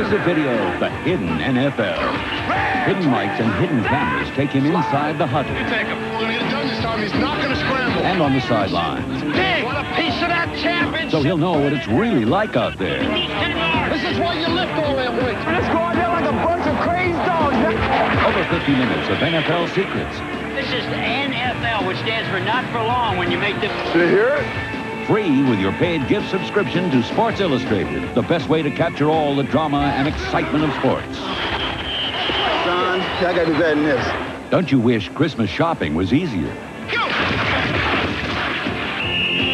exclusive video, The Hidden NFL. Hidden mics and hidden cameras take him inside the huddle. We're going to get it done this time. He's not going to scramble. And on the sidelines. Big! Want a piece of that championship? So he'll know what it's really like out there. This is why you lift all that weight. We're just going there like a bunch of crazy dogs. Over 50 minutes of NFL secrets. This is the NFL, which stands for not for long when you make the... Did you hear it? Free with your paid gift subscription to Sports Illustrated. The best way to capture all the drama and excitement of sports. Son, I got to do better than this. Don't you wish Christmas shopping was easier?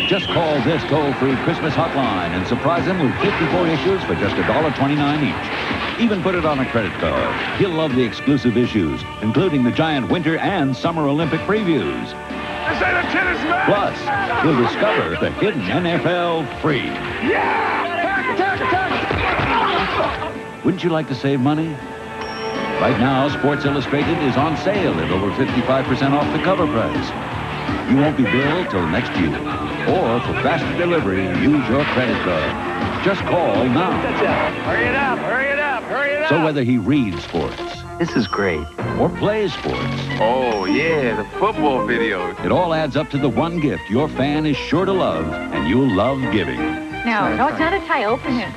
Just call this toll-free Christmas hotline and surprise him with 54 issues for just $1.29 each. Even put it on a credit card. He'll love the exclusive issues, including the giant winter and summer Olympic previews. This ain't a tennis match. Plus, he'll discover the Hidden NFL free. Yeah! Attack! Wouldn't you like to save money? Right now, Sports Illustrated is on sale at over 55% off the cover price. You won't be billed till next year. Or for faster delivery, use your credit card. Just call now. Hurry it up, hurry it up, hurry it up. So whether he reads sports This is great. or plays sports, Oh, yeah, the football videos. it all adds up to the one gift your fan is sure to love and you'll love giving. No, no, it's not a tie. Open it.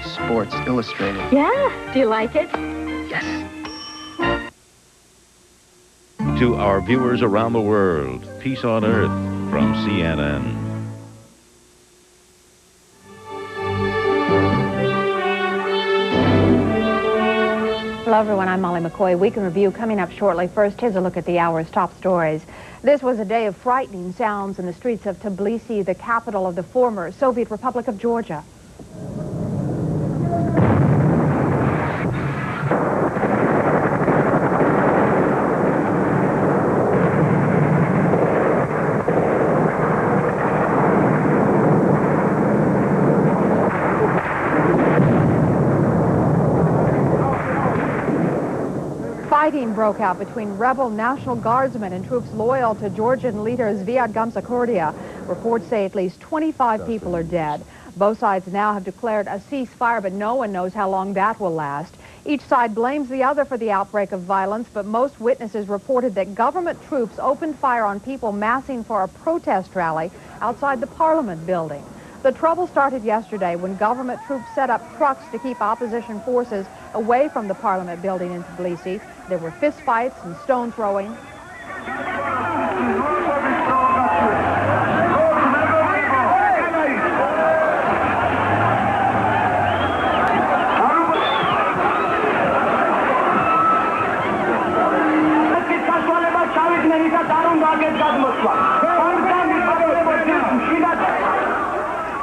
Sports Illustrated. Yeah. Do you like it? Yes. To our viewers around the world, peace on earth from CNN. Hello, everyone. I'm Molly McCoy. Week in Review coming up shortly. First, here's a look at the hour's top stories. This was a day of frightening sounds in the streets of Tbilisi, the capital of the former Soviet Republic of Georgia. Fighting broke out between rebel National Guardsmen and troops loyal to Georgian leader Zviad Gamsakhurdia. Reports say at least 25 people are dead. Both sides now have declared a ceasefire, but no one knows how long that will last. Each side blames the other for the outbreak of violence, but most witnesses reported that government troops opened fire on people massing for a protest rally outside the Parliament building. The trouble started yesterday when government troops set up trucks to keep opposition forces away from the Parliament building in Tbilisi. There were fistfights and stone throwing.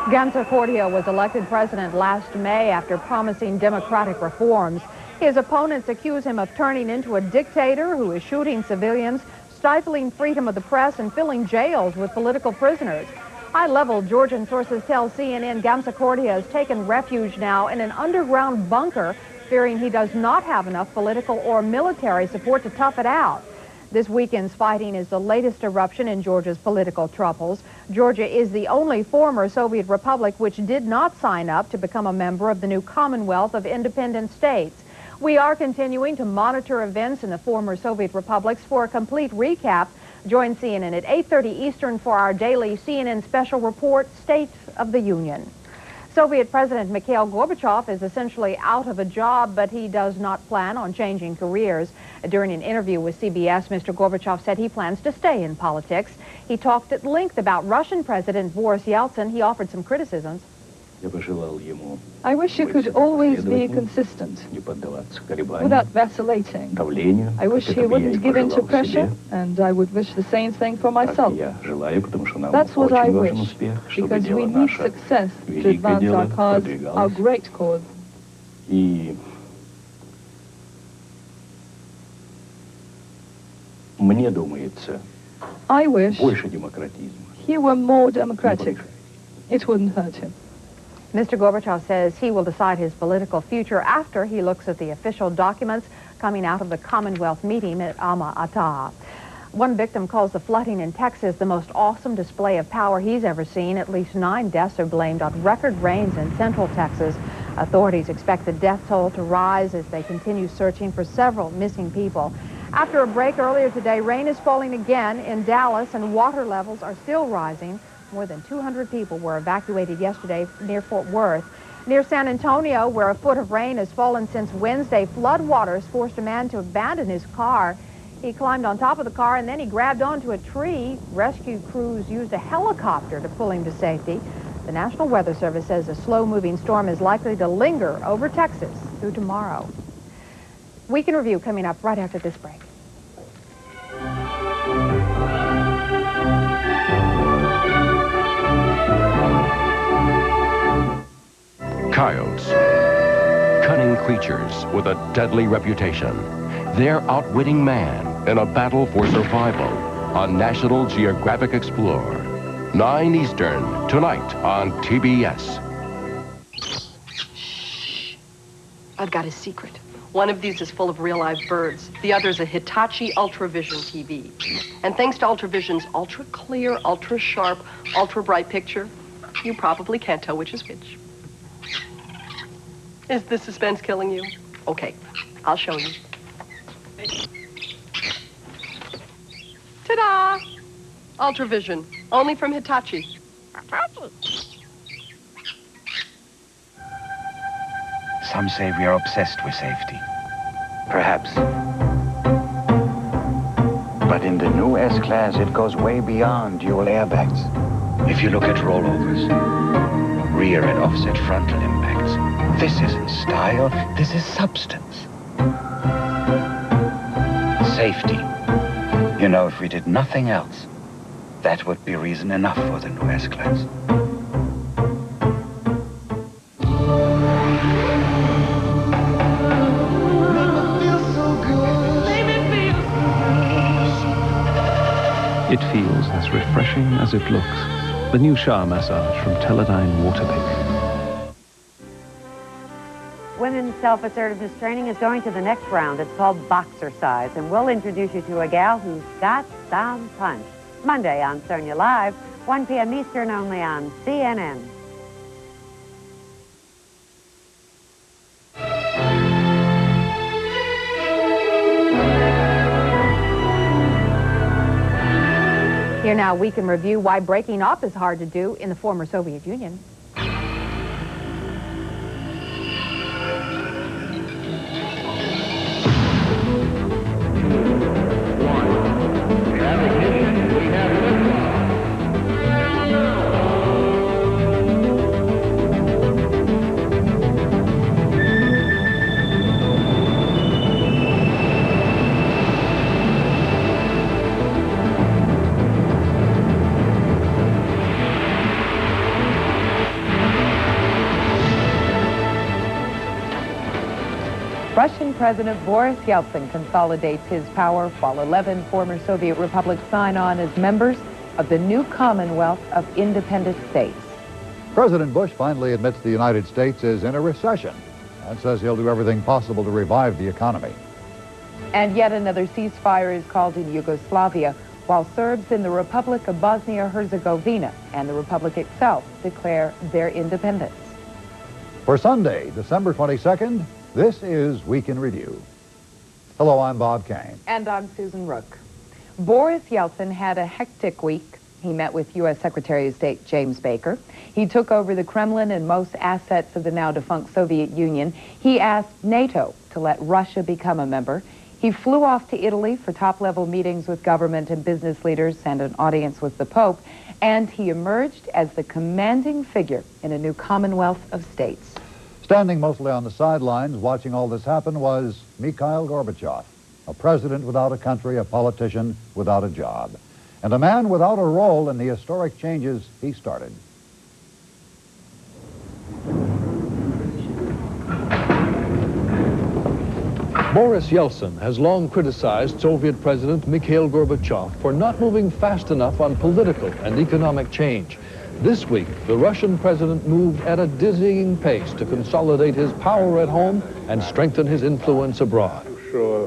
Gamsakhurdia was elected president last May after promising democratic reforms. His opponents accuse him of turning into a dictator who is shooting civilians, stifling freedom of the press, and filling jails with political prisoners. High-level Georgian sources tell CNN Gamsakhurdia has taken refuge now in an underground bunker, fearing he does not have enough political or military support to tough it out. This weekend's fighting is the latest eruption in Georgia's political troubles. Georgia is the only former Soviet republic which did not sign up to become a member of the new Commonwealth of independent states. We are continuing to monitor events in the former Soviet republics. For a complete recap, join CNN at 8:30 Eastern for our daily CNN special report, State of the Union. Soviet President Mikhail Gorbachev is essentially out of a job, but he does not plan on changing careers. During an interview with CBS, Mr. Gorbachev said he plans to stay in politics. He talked at length about Russian President Boris Yeltsin. He offered some criticisms. I wish you could always be consistent, without vacillating. I wish he wouldn't give in to pressure, and I would wish the same thing for myself. That's what I wish, because we need success to advance our cause, our great cause. I wish he were more democratic. It wouldn't hurt him. Mr. Gorbachev says he will decide his political future after he looks at the official documents coming out of the Commonwealth meeting at Alma-Ata. One victim calls the flooding in Texas the most awesome display of power he's ever seen. At least 9 deaths are blamed on record rains in central Texas. Authorities expect the death toll to rise as they continue searching for several missing people. After a break earlier today, rain is falling again in Dallas and water levels are still rising. More than 200 people were evacuated yesterday near Fort Worth. Near San Antonio, where a foot of rain has fallen since Wednesday, floodwaters forced a man to abandon his car. He climbed on top of the car and then he grabbed onto a tree. Rescue crews used a helicopter to pull him to safety. The National Weather Service says a slow-moving storm is likely to linger over Texas through tomorrow. Week in Review coming up right after this break. Coyotes, cunning creatures with a deadly reputation. They're outwitting man in a battle for survival on National Geographic Explorer. 9 Eastern, tonight on TBS. I've got a secret. One of these is full of real live birds. The other's a Hitachi Ultravision TV. And thanks to Ultravision's ultra-clear, ultra-sharp, ultra-bright picture, you probably can't tell which is which. Is the suspense killing you? Okay, I'll show you. Ta-da! Ultravision, only from Hitachi. Some say we are obsessed with safety. Perhaps. But in the new S-Class, it goes way beyond dual airbags. If you look at rollovers, rear and offset frontal impacts, this isn't style, this is substance. Safety. You know, if we did nothing else, that would be reason enough for the new S-Class. It feels as refreshing as it looks. The new shower massage from Teledyne Waterpik. Women's self-assertiveness training is going to the next round. It's called Boxercise, and we'll introduce you to a gal who's got some punch. Monday on Sonia Live, 1 p.m. Eastern, only on CNN. Here now, we can review why breaking up is hard to do in the former Soviet Union. Russian President Boris Yeltsin consolidates his power while 11 former Soviet republics sign on as members of the new Commonwealth of Independent States. President Bush finally admits the United States is in a recession and says he'll do everything possible to revive the economy. And yet another ceasefire is called in Yugoslavia, while Serbs in the Republic of Bosnia-Herzegovina and the Republic itself declare their independence. For Sunday, December 22nd, this is Week in Review. Hello, I'm Bob Cain. And I'm Susan Rook. Boris Yeltsin had a hectic week. He met with U.S. Secretary of State James Baker. He took over the Kremlin and most assets of the now-defunct Soviet Union. He asked NATO to let Russia become a member. He flew off to Italy for top-level meetings with government and business leaders and an audience with the Pope. And he emerged as the commanding figure in a new Commonwealth of States. Standing mostly on the sidelines watching all this happen was Mikhail Gorbachev, a president without a country, a politician without a job, and a man without a role in the historic changes he started. Boris Yeltsin has long criticized Soviet President Mikhail Gorbachev for not moving fast enough on political and economic change. This week, the Russian president moved at a dizzying pace to consolidate his power at home and strengthen his influence abroad. Mr.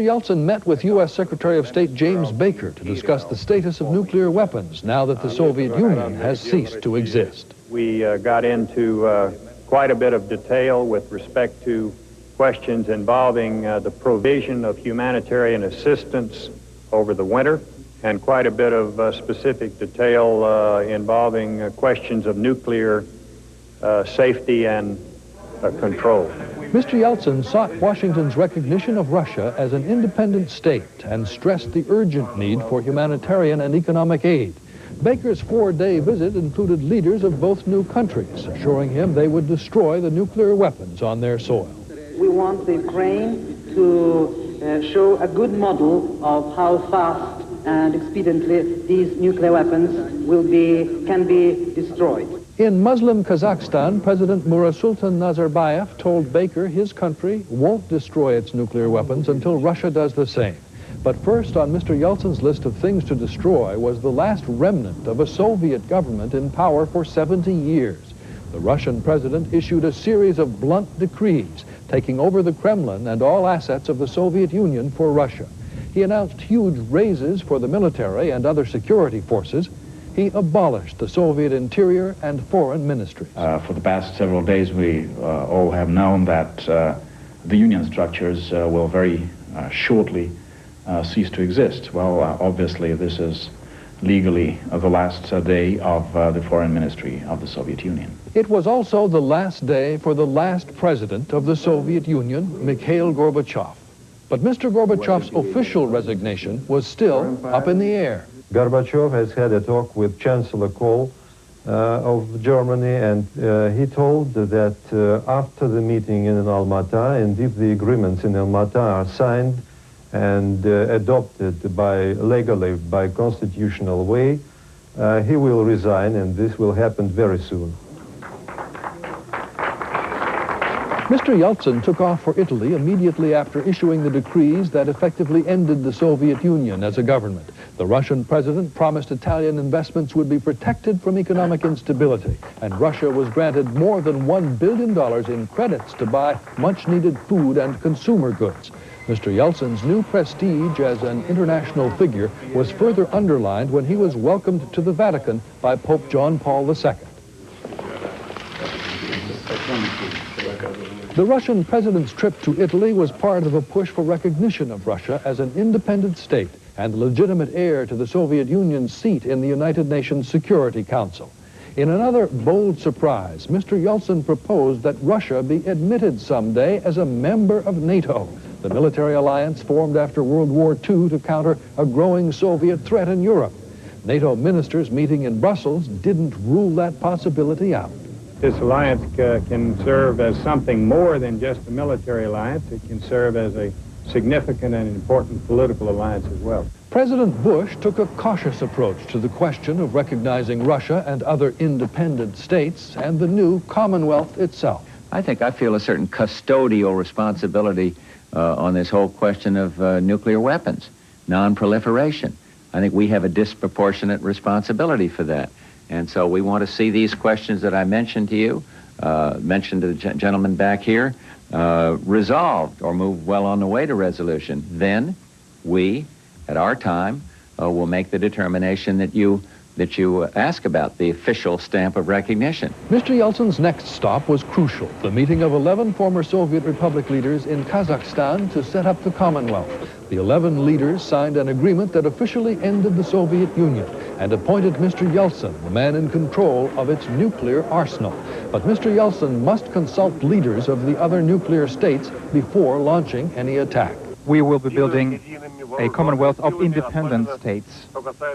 Yeltsin met with U.S. Secretary of State James Baker to discuss the status of nuclear weapons now that the Soviet Union has ceased to exist. We got into quite a bit of detail with respect to questions involving the provision of humanitarian assistance over the winter, and quite a bit of specific detail involving questions of nuclear safety and control. Mr. Yeltsin sought Washington's recognition of Russia as an independent state and stressed the urgent need for humanitarian and economic aid. Baker's 4-day visit included leaders of both new countries, assuring him they would destroy the nuclear weapons on their soil. We want the Ukraine to show a good model of how fast and expediently these nuclear weapons can be destroyed. In Muslim Kazakhstan, President Nursultan Nazarbayev told Baker his country won't destroy its nuclear weapons until Russia does the same. But first on Mr. Yeltsin's list of things to destroy was the last remnant of a Soviet government in power for 70 years. The Russian president issued a series of blunt decrees, taking over the Kremlin and all assets of the Soviet Union for Russia. He announced huge raises for the military and other security forces. He abolished the Soviet Interior and Foreign Ministries. For the past several days, we all have known that the union structures will very shortly cease to exist. Well, obviously, this is legally the last day of the Foreign Ministry of the Soviet Union. It was also the last day for the last president of the Soviet Union, Mikhail Gorbachev. But Mr. Gorbachev's official resignation was still up in the air. Gorbachev has had a talk with Chancellor Kohl of Germany, and he told that after the meeting in Almaty, and if the agreements in Almaty are signed and adopted legally by constitutional way, he will resign, and this will happen very soon. Mr. Yeltsin took off for Italy immediately after issuing the decrees that effectively ended the Soviet Union as a government. The Russian president promised Italian investments would be protected from economic instability, and Russia was granted more than $1 billion in credits to buy much-needed food and consumer goods. Mr. Yeltsin's new prestige as an international figure was further underlined when he was welcomed to the Vatican by Pope John Paul II. The Russian president's trip to Italy was part of a push for recognition of Russia as an independent state and legitimate heir to the Soviet Union's seat in the United Nations Security Council. In another bold surprise, Mr. Yeltsin proposed that Russia be admitted someday as a member of NATO, the military alliance formed after World War II to counter a growing Soviet threat in Europe. NATO ministers meeting in Brussels didn't rule that possibility out. This alliance can serve as something more than just a military alliance. It can serve as a significant and important political alliance as well. President Bush took a cautious approach to the question of recognizing Russia and other independent states and the new Commonwealth itself. I feel a certain custodial responsibility on this whole question of nuclear weapons, non-proliferation. I think we have a disproportionate responsibility for that. And so we want to see these questions that I mentioned to you, mentioned to the gentleman back here, resolved or move well on the way to resolution. Then we, at our time, will make the determination that you ask about, the official stamp of recognition. Mr. Yeltsin's next stop was crucial, the meeting of 11 former Soviet Republic leaders in Kazakhstan to set up the Commonwealth. The 11 leaders signed an agreement that officially ended the Soviet Union and appointed Mr. Yeltsin, the man in control of its nuclear arsenal. But Mr. Yeltsin must consult leaders of the other nuclear states before launching any attack. We will be building a Commonwealth of independent states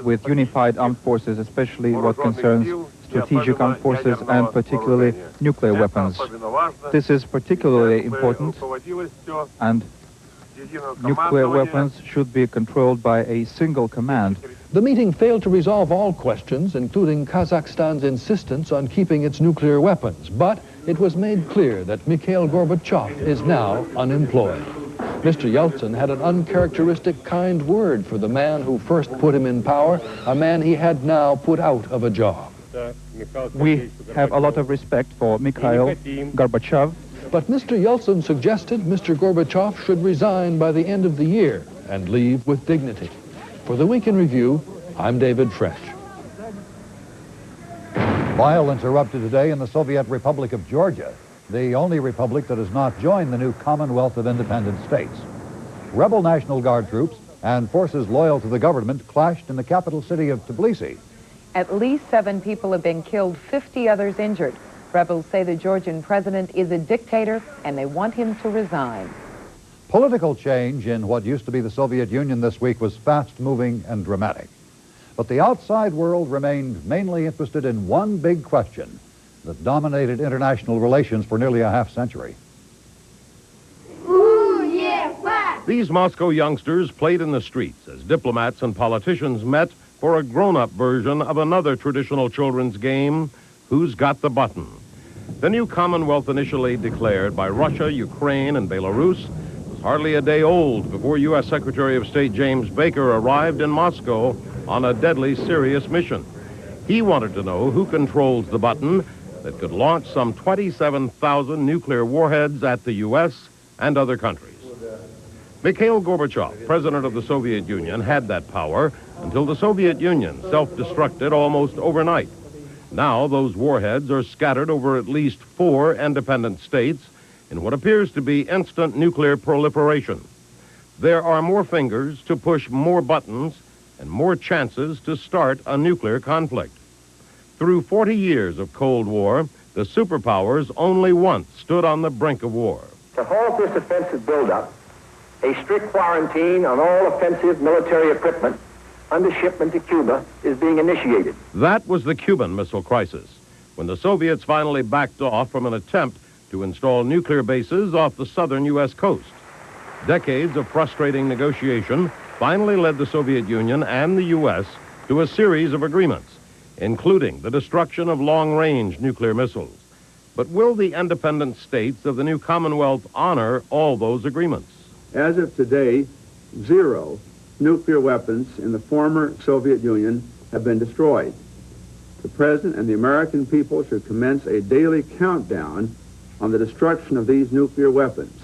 with unified armed forces, especially what concerns strategic armed forces and particularly nuclear weapons. This is particularly important, and nuclear weapons should be controlled by a single command. The meeting failed to resolve all questions, including Kazakhstan's insistence on keeping its nuclear weapons, but it was made clear that Mikhail Gorbachev is now unemployed. Mr. Yeltsin had an uncharacteristic kind word for the man who first put him in power, a man he had now put out of a job. We have a lot of respect for Mikhail Gorbachev. But Mr. Yeltsin suggested Mr. Gorbachev should resign by the end of the year and leave with dignity. For the Week in Review, I'm David Fresh. Violence erupted today in the Soviet Republic of Georgia, the only republic that has not joined the new Commonwealth of Independent States. Rebel National Guard troops and forces loyal to the government clashed in the capital city of Tbilisi. At least 7 people have been killed, 50 others injured. Rebels say the Georgian president is a dictator and they want him to resign. Political change in what used to be the Soviet Union this week was fast-moving and dramatic. But the outside world remained mainly interested in one big question that dominated international relations for nearly a half-century. These Moscow youngsters played in the streets as diplomats and politicians met for a grown-up version of another traditional children's game, Who's Got the Button? The new Commonwealth, initially declared by Russia, Ukraine, and Belarus, was hardly a day old before U.S. Secretary of State James Baker arrived in Moscow on a deadly serious mission. He wanted to know who controls the button that could launch some 27,000 nuclear warheads at the U.S. and other countries. Mikhail Gorbachev, president of the Soviet Union, had that power until the Soviet Union self-destructed almost overnight. Now those warheads are scattered over at least 4 independent states in what appears to be instant nuclear proliferation. There are more fingers to push more buttons and more chances to start a nuclear conflict. Through 40 years of Cold War, the superpowers only once stood on the brink of war. To halt this offensive buildup, a strict quarantine on all offensive military equipment under shipment to Cuba is being initiated. That was the Cuban Missile Crisis, when the Soviets finally backed off from an attempt to install nuclear bases off the southern U.S. coast. Decades of frustrating negotiation finally led the Soviet Union and the U.S. to a series of agreements, including the destruction of long-range nuclear missiles. But will the independent states of the new Commonwealth honor all those agreements? As of today, 0 nuclear weapons in the former Soviet Union have been destroyed. The President and the American people should commence a daily countdown on the destruction of these nuclear weapons.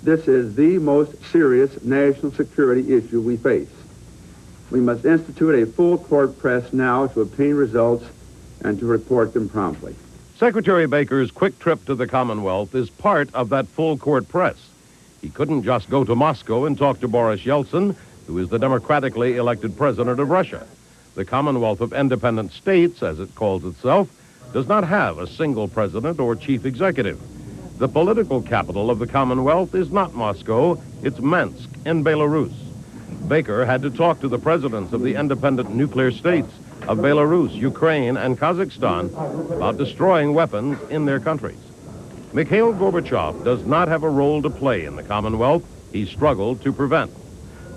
This is the most serious national security issue we face. We must institute a full court press now to obtain results and to report them promptly. Secretary Baker's quick trip to the Commonwealth is part of that full court press. He couldn't just go to Moscow and talk to Boris Yeltsin, who is the democratically elected president of Russia. The Commonwealth of Independent States, as it calls itself, does not have a single president or chief executive. The political capital of the Commonwealth is not Moscow, it's Minsk in Belarus. Baker had to talk to the presidents of the independent nuclear states of Belarus, Ukraine, and Kazakhstan about destroying weapons in their countries. Mikhail Gorbachev does not have a role to play in the Commonwealth he struggled to prevent.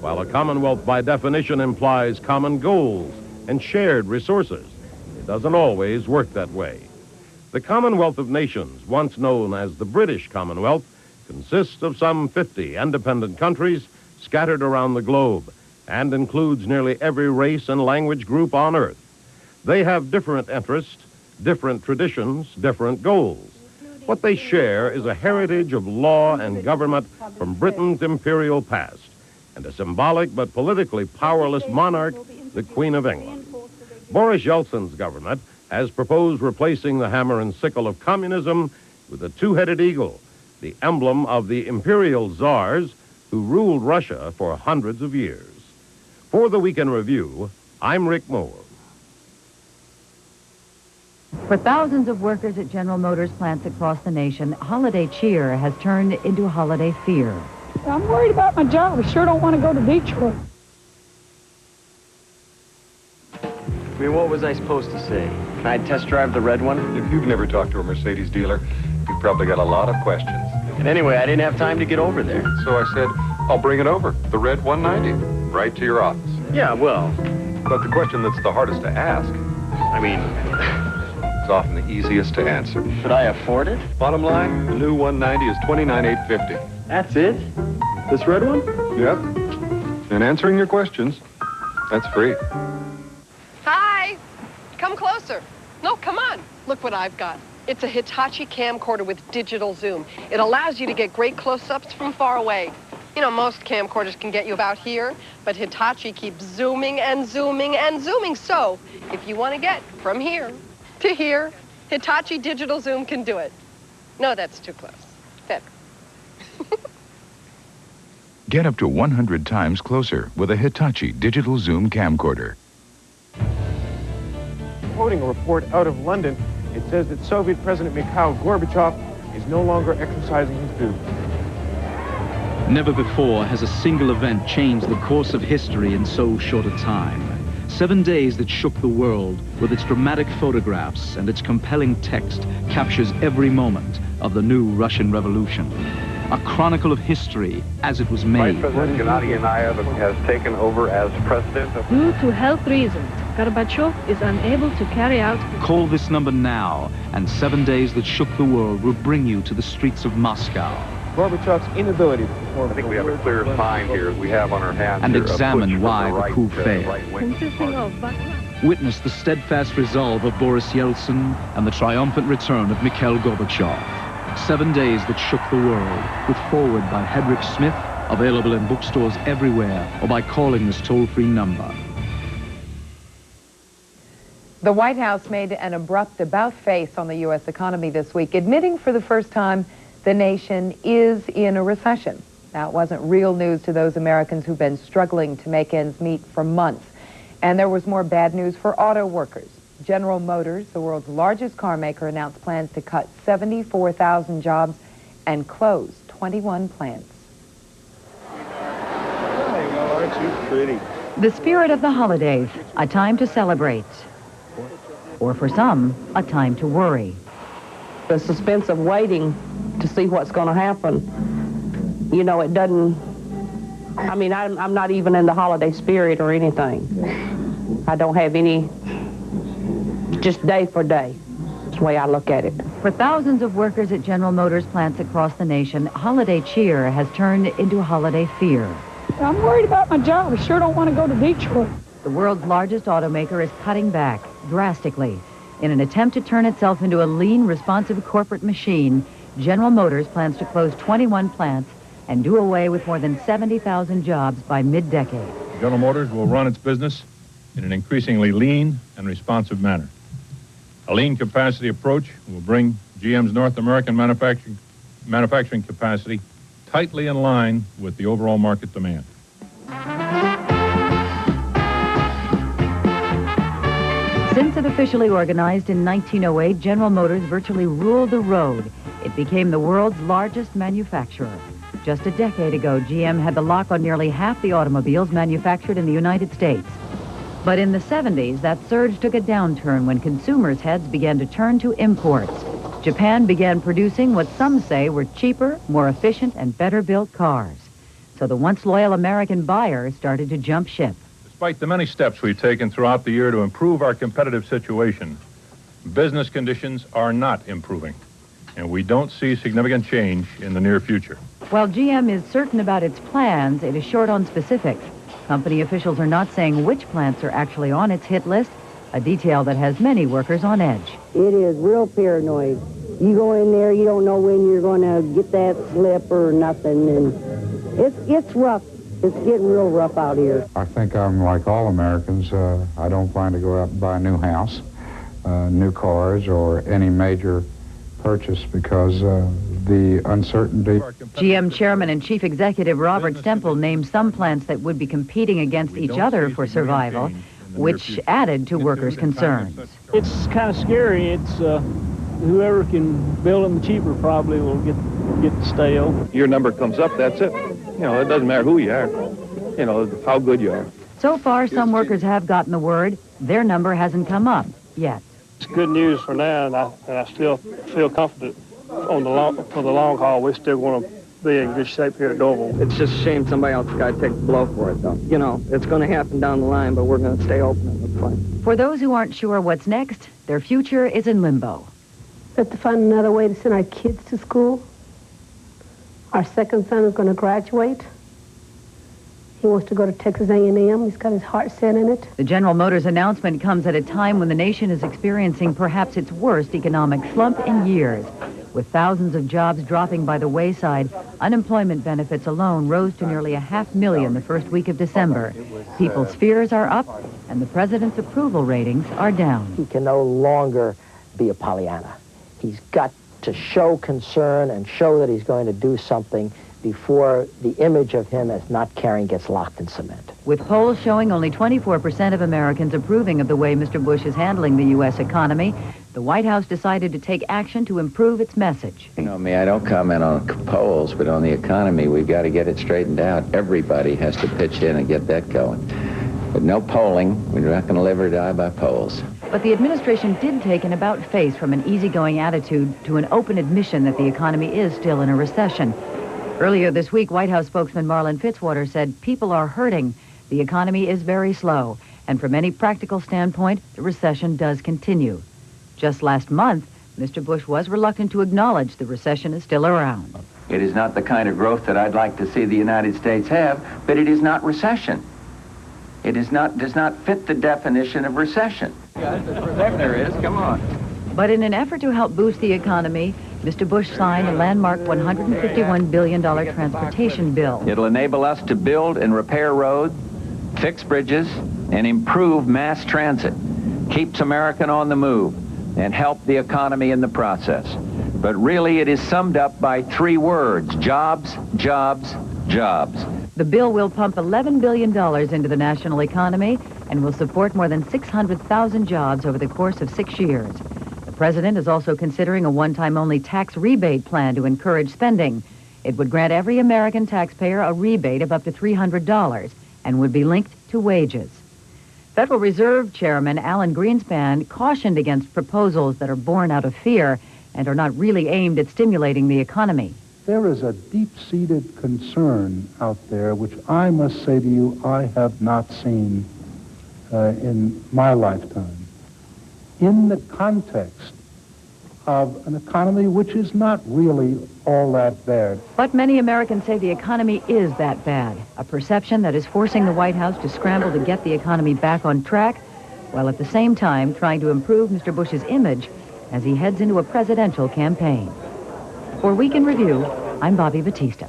While a Commonwealth by definition implies common goals and shared resources, it doesn't always work that way. The Commonwealth of Nations, once known as the British Commonwealth, consists of some 50 independent countries scattered around the globe and includes nearly every race and language group on Earth. They have different interests, different traditions, different goals. What they share is a heritage of law and government from Britain's imperial past, and a symbolic but politically powerless monarch, the Queen of England. Boris Yeltsin's government has proposed replacing the hammer and sickle of communism with a 2-headed eagle, the emblem of the imperial czars who ruled Russia for hundreds of years. For the Weekend Review, I'm Rick Moore. For thousands of workers at General Motors plants across the nation, holiday cheer has turned into holiday fear. I'm worried about my job. I sure don't want to go to Detroit. I mean, what was I supposed to say? Can I test drive the red one? If you've never talked to a Mercedes dealer, you've probably got a lot of questions. And anyway, I didn't have time to get over there. So I said, I'll bring it over. The red 190. Right to your office. Yeah, well. But the question that's the hardest to ask, I mean, it's often the easiest to answer. Should I afford it? Bottom line, the new 190 is $29,850. That's it? This red one? Yep. And answering your questions, that's free. Hi. Come closer. No, come on. Look what I've got. It's a Hitachi camcorder with digital zoom. It allows you to get great close-ups from far away. You know, most camcorders can get you about here, but Hitachi keeps zooming and zooming and zooming. So, if you want to get from here To here, Hitachi digital zoom can do it. No, that's too close. Better. Get up to 100 times closer with a Hitachi digital zoom camcorder. Quoting a report out of London, it says that Soviet President Mikhail Gorbachev is no longer exercising his duties. Never before has a single event changed the course of history in so short a time. 7 days that shook the world with its dramatic photographs and its compelling text captures every moment of the new Russian Revolution. A chronicle of history as it was made. Vice President Gennady Anayev has taken over as president. Due to health reasons, Gorbachev is unable to carry out... Call this number now, and 7 days that shook the world will bring you to the streets of Moscow. Gorbachev's inability to perform... I think we have a clear sign here we have on our hands. And here, examine why the coup failed. Consisting of... Witness the steadfast resolve of Boris Yeltsin and the triumphant return of Mikhail Gorbachev. 7 days that shook the world, with foreword by Hedrick Smith, available in bookstores everywhere, or by calling this toll-free number. The White House made an abrupt about-face on the U.S. economy this week, admitting for the first time the nation is in a recession. Now, it wasn't real news to those Americans who've been struggling to make ends meet for months. And there was more bad news for auto workers. General Motors, the world's largest car maker, announced plans to cut 74,000 jobs and close 21 plants. Aren't you pretty? The spirit of the holidays, a time to celebrate. Or for some, a time to worry. The suspense of waiting to see what's going to happen, you know, it doesn't... I mean, I'm not even in the holiday spirit or anything. I don't have any... Just day for day. That's the way I look at it. For thousands of workers at General Motors plants across the nation, holiday cheer has turned into holiday fear. I'm worried about my job. I sure don't want to go to Detroit. The world's largest automaker is cutting back drastically. In an attempt to turn itself into a lean, responsive corporate machine, General Motors plans to close 21 plants and do away with more than 70,000 jobs by mid-decade. General Motors will run its business in an increasingly lean and responsive manner. A lean capacity approach will bring GM's North American manufacturing capacity tightly in line with the overall market demand. Since it officially organized in 1908, General Motors virtually ruled the road. It became the world's largest manufacturer. Just a decade ago, GM had the lock on nearly half the automobiles manufactured in the United States. But in the 70s, that surge took a downturn when consumers' heads began to turn to imports. Japan began producing what some say were cheaper, more efficient, and better-built cars. So the once loyal American buyer started to jump ship. Despite the many steps we've taken throughout the year to improve our competitive situation, business conditions are not improving, and we don't see significant change in the near future. While GM is certain about its plans, it is short on specifics. Company officials are not saying which plants are actually on its hit list, a detail that has many workers on edge. It is real paranoid. You go in there, you don't know when you're going to get that slip or nothing, and it's rough. It's getting real rough out here. I think I'm like all Americans. I don't plan to go out and buy a new house, new cars, or any major purchase because the uncertainty. GM Chairman and Chief Executive Robert Stempel named some plants that would be competing against each other for survival, which added to workers' concerns. It's kind of scary. It's whoever can build them cheaper probably will get the stale. Your number comes up, that's it. You know, it doesn't matter who you are, you know, how good you are. So far, some workers have gotten the word. Their number hasn't come up yet. It's good news for now, and I still feel confident for the long haul. We're still going to be in good shape here at Dorval. It's just a shame somebody else got to take the blow for it, though. You know, it's going to happen down the line, but we're going to stay open and look fine. For those who aren't sure what's next, their future is in limbo. We have to find another way to send our kids to school. Our second son is going to graduate. He wants to go to Texas A&M. He's got his heart set in it. The General Motors announcement comes at a time when the nation is experiencing perhaps its worst economic slump in years. With thousands of jobs dropping by the wayside, unemployment benefits alone rose to nearly 500,000 the first week of December. People's fears are up, and the president's approval ratings are down. He can no longer be a Pollyanna. He's got to show concern and show that he's going to do something before the image of him as not caring gets locked in cement. With polls showing only 24% of Americans approving of the way Mr. Bush is handling the U.S. economy, the White House decided to take action to improve its message. You know me, I don't comment on polls, but on the economy, we've got to get it straightened out. Everybody has to pitch in and get that going. But no polling. We're not going to live or die by polls. But the administration did take an about-face from an easygoing attitude to an open admission that the economy is still in a recession. Earlier this week, White House spokesman Marlin Fitzwater said people are hurting. The economy is very slow, and from any practical standpoint, the recession does continue. Just last month, Mr. Bush was reluctant to acknowledge the recession is still around. It is not the kind of growth that I'd like to see the United States have, but it is not recession. It does not fit the definition of recession. There is, come on. But in an effort to help boost the economy, Mr. Bush signed a landmark $151 billion transportation bill. It'll enable us to build and repair roads, fix bridges, and improve mass transit. Keeps America on the move and help the economy in the process. But really, it is summed up by 3 words: jobs, jobs, jobs. The bill will pump $11 billion into the national economy and will support more than 600,000 jobs over the course of 6 years. The president is also considering a one-time-only tax rebate plan to encourage spending. It would grant every American taxpayer a rebate of up to $300 and would be linked to wages. Federal Reserve Chairman Alan Greenspan cautioned against proposals that are born out of fear and are not really aimed at stimulating the economy. There is a deep-seated concern out there, which I must say to you, I have not seen in my lifetime, in the context of an economy which is not really all that bad. But many Americans say the economy is that bad, a perception that is forcing the White House to scramble to get the economy back on track, while at the same time trying to improve Mr. Bush's image as he heads into a presidential campaign. For Week in Review, I'm Bobby Batista.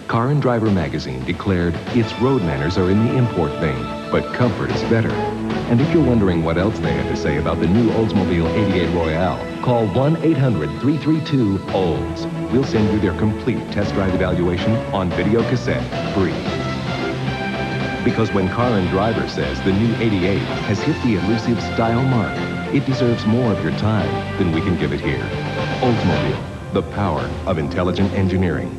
Car and Driver magazine declared its road manners are in the import vein, but comfort is better. And if you're wondering what else they had to say about the new Oldsmobile 88 Royale, call 1-800-332-OLDS. We'll send you their complete test drive evaluation on video cassette, free. Because when Car and Driver says the new 88 has hit the elusive style mark, it deserves more of your time than we can give it here. Oldsmobile, the power of intelligent engineering.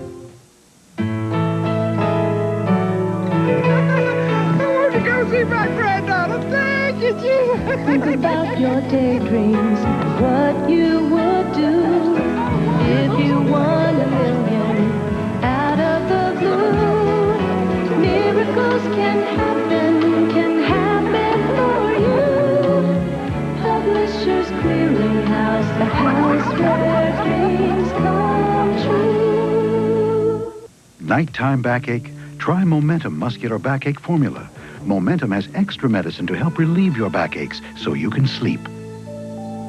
Go see my granddaughter. Thank you, Jesus. Think about your daydreams, what you would do if you won $1 million out of the blue. Miracles can happen for you. Publishers Clearinghouse, the house where dreams come true. Nighttime backache? Try Momentum Muscular Backache Formula. Momentum has extra medicine to help relieve your backaches so you can sleep.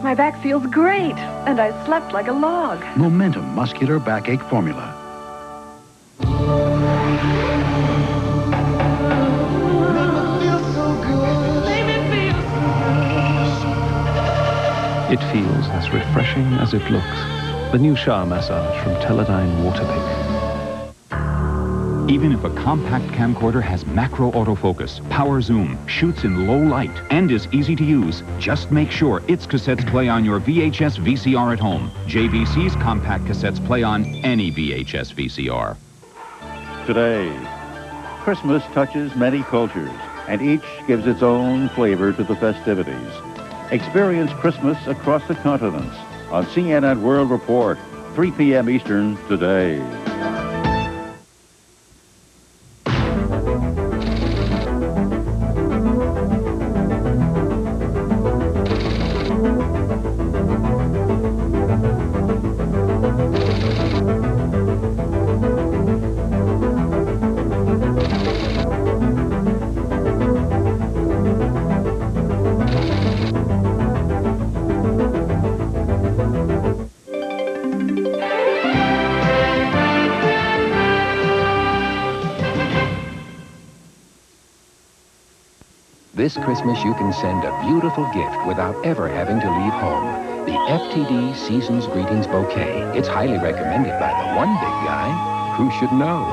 My back feels great, and I slept like a log. Momentum Muscular Backache Formula. It feels as refreshing as it looks. The new shower massage from Teledyne Waterpik. Even if a compact camcorder has macro autofocus, power zoom, shoots in low light, and is easy to use, just make sure its cassettes play on your VHS VCR at home. JVC's compact cassettes play on any VHS VCR. Today, Christmas touches many cultures, and each gives its own flavor to the festivities. Experience Christmas across the continents on CNN World Report, 3 p.m. Eastern today. This Christmas, you can send a beautiful gift without ever having to leave home. The FTD Season's Greetings Bouquet. It's highly recommended by the one big guy who should know.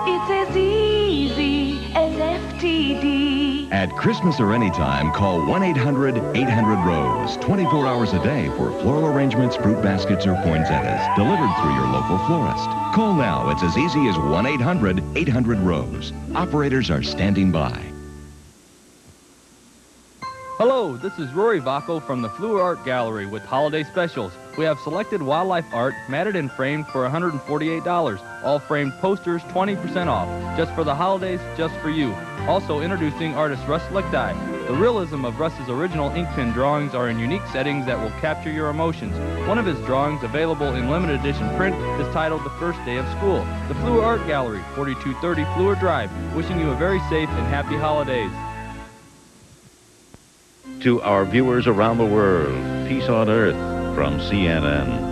It's as easy as FTD. At Christmas or anytime, call 1-800-800-ROSE. 24 hours a day for floral arrangements, fruit baskets, or poinsettias. Delivered through your local florist. Call now. It's as easy as 1-800-800-ROSE. Operators are standing by. Hello, this is Rory Vacco from the Fleur Art Gallery with holiday specials. We have selected wildlife art, matted and framed for $148. All framed posters, 20% off. Just for the holidays, just for you. Also introducing artist Russ Lichtai. The realism of Russ's original ink pen drawings are in unique settings that will capture your emotions. One of his drawings, available in limited edition print, is titled The First Day of School. The Fleur Art Gallery, 4230 Fleur Drive. Wishing you a very safe and happy holidays. To our viewers around the world, peace on earth from CNN.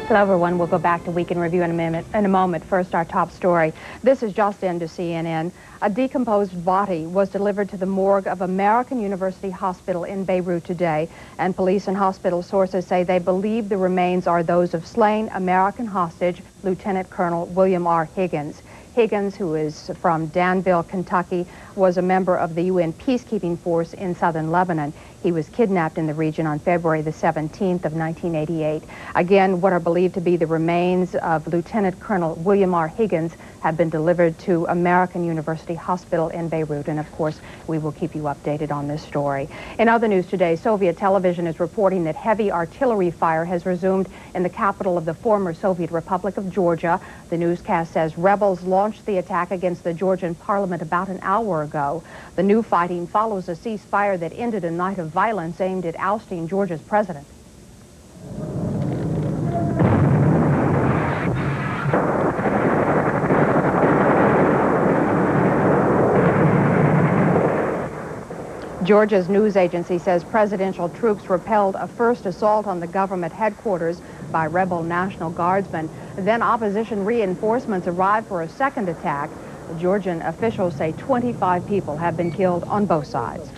Hello, everyone. We'll go back to Week in Review in a moment. First, our top story. This is just into CNN. A decomposed body was delivered to the morgue of American University Hospital in Beirut today, and police and hospital sources say they believe the remains are those of slain American hostage Lieutenant Colonel William R. Higgins. Higgins, who is from Danville, Kentucky, was a member of the UN peacekeeping force in southern Lebanon. He was kidnapped in the region on February the 17th of 1988. Again, what are believed to be the remains of Lieutenant Colonel William R. Higgins have been delivered to American University Hospital in Beirut, and of course, we will keep you updated on this story. In other news today, Soviet television is reporting that heavy artillery fire has resumed in the capital of the former Soviet Republic of Georgia. The newscast says rebels launched the attack against the Georgian parliament about an hour ago. The new fighting follows a ceasefire that ended a night of violence aimed at ousting Georgia's president. Georgia's news agency says presidential troops repelled a first assault on the government headquarters by rebel National Guardsmen. Then opposition reinforcements arrived for a second attack. The Georgian officials say 25 people have been killed on both sides.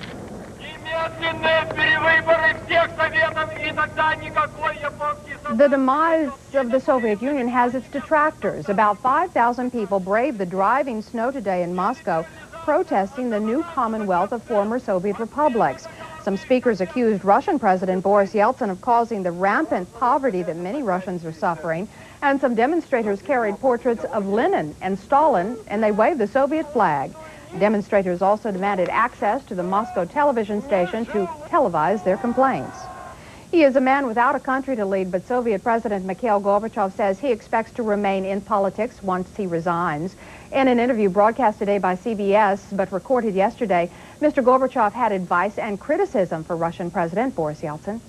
The demise of the Soviet Union has its detractors. About 5,000 people braved the driving snow today in Moscow, protesting the new Commonwealth of former Soviet republics. Some speakers accused Russian President Boris Yeltsin of causing the rampant poverty that many Russians are suffering, and some demonstrators carried portraits of Lenin and Stalin, and they waved the Soviet flag. Demonstrators also demanded access to the Moscow television station to televise their complaints. He is a man without a country to lead, but Soviet President Mikhail Gorbachev says he expects to remain in politics once he resigns. In an interview broadcast today by CBS, but recorded yesterday, Mr. Gorbachev had advice and criticism for Russian President Boris Yeltsin.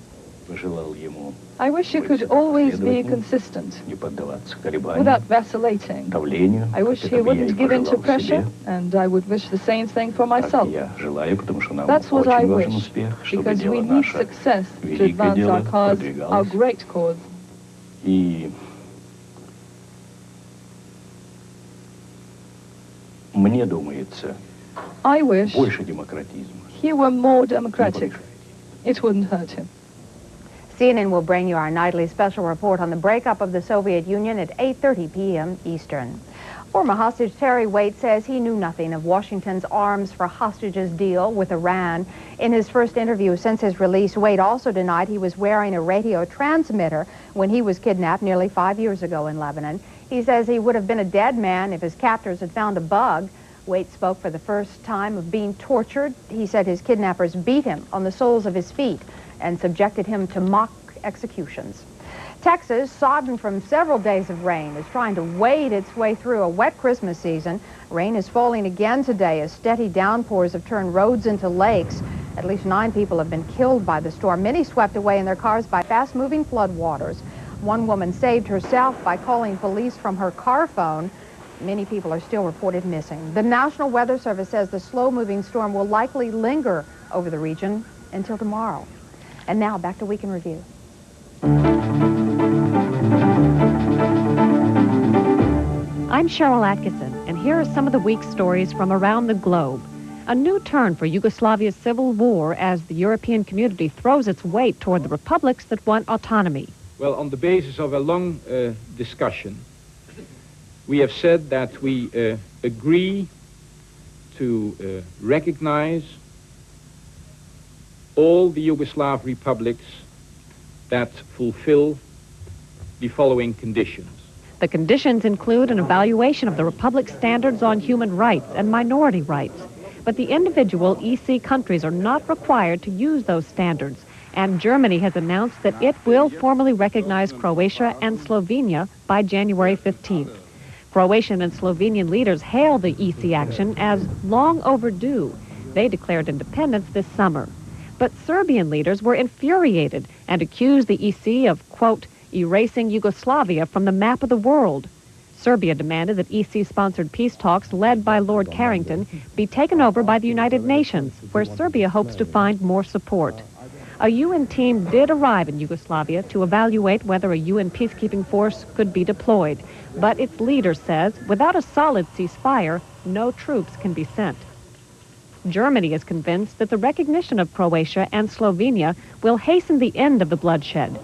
I wish you could always be consistent, without vacillating. I wish he wouldn't give in to pressure, and I would wish the same thing for myself. That's what I wish, because we need success to advance our cause, our great cause. I wish he were more democratic. It wouldn't hurt him. CNN will bring you our nightly special report on the breakup of the Soviet Union at 8:30 p.m. Eastern. Former hostage Terry Waite says he knew nothing of Washington's arms for hostages deal with Iran. In his first interview since his release, Waite also denied he was wearing a radio transmitter when he was kidnapped nearly 5 years ago in Lebanon. He says he would have been a dead man if his captors had found a bug. Waite spoke for the first time of being tortured. He said his kidnappers beat him on the soles of his feet and subjected him to mock executions. Texas, sodden from several days of rain, is trying to wade its way through a wet Christmas season. Rain is falling again today as steady downpours have turned roads into lakes. At least 9 people have been killed by the storm, many swept away in their cars by fast-moving floodwaters. One woman saved herself by calling police from her car phone. Many people are still reported missing. The National Weather Service says the slow-moving storm will likely linger over the region until tomorrow. And now, back to Week in Review. I'm Cheryl Atkinson, and here are some of the week's stories from around the globe. A new turn for Yugoslavia's civil war as the European community throws its weight toward the republics that want autonomy. Well, on the basis of a long discussion, we have said that we agree to recognize all the Yugoslav republics that fulfill the following conditions. The conditions include an evaluation of the republic's standards on human rights and minority rights. But the individual EC countries are not required to use those standards, and Germany has announced that it will formally recognize Croatia and Slovenia by January 15th. Croatian and Slovenian leaders hail the EC action as long overdue. They declared independence this summer. But Serbian leaders were infuriated and accused the EC of, quote, erasing Yugoslavia from the map of the world. Serbia demanded that EC-sponsored peace talks led by Lord Carrington be taken over by the United Nations, where Serbia hopes to find more support. A UN team did arrive in Yugoslavia to evaluate whether a UN peacekeeping force could be deployed, but its leader says without a solid ceasefire, no troops can be sent. Germany is convinced that the recognition of Croatia and Slovenia will hasten the end of the bloodshed.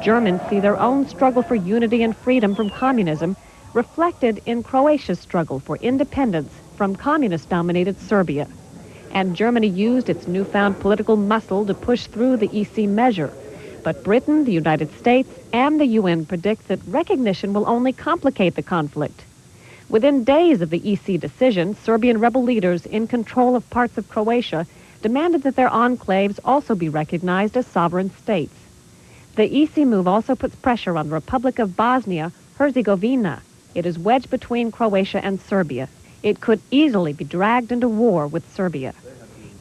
Germans see their own struggle for unity and freedom from communism reflected in Croatia's struggle for independence from communist-dominated Serbia. And Germany used its newfound political muscle to push through the EC measure. But Britain, the United States, and the UN predict that recognition will only complicate the conflict. Within days of the EC decision, Serbian rebel leaders in control of parts of Croatia demanded that their enclaves also be recognized as sovereign states. The EC move also puts pressure on the Republic of Bosnia-Herzegovina. It is wedged between Croatia and Serbia. It could easily be dragged into war with Serbia.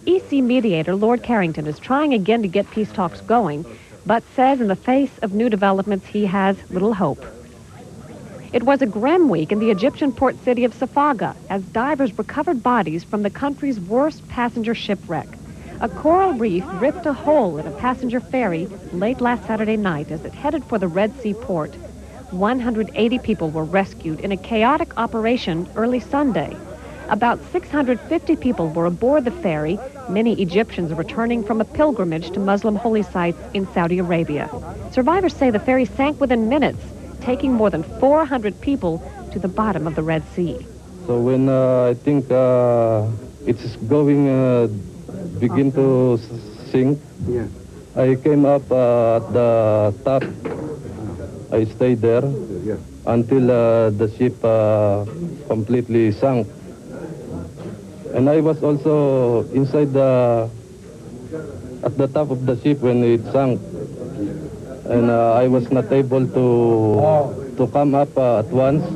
EC mediator Lord Carrington is trying again to get peace talks going, but says in the face of new developments he has little hope. It was a grim week in the Egyptian port city of Safaga as divers recovered bodies from the country's worst passenger shipwreck. A coral reef ripped a hole in a passenger ferry late last Saturday night as it headed for the Red Sea port. 180 people were rescued in a chaotic operation early Sunday. About 650 people were aboard the ferry, many Egyptians returning from a pilgrimage to Muslim holy sites in Saudi Arabia. Survivors say the ferry sank within minutes, taking more than 400 people to the bottom of the Red Sea. So when I think it's going begin to sink, I came up at the top. I stayed there until the ship completely sank. And I was also inside at the top of the ship when it sank. And I was not able to come up at once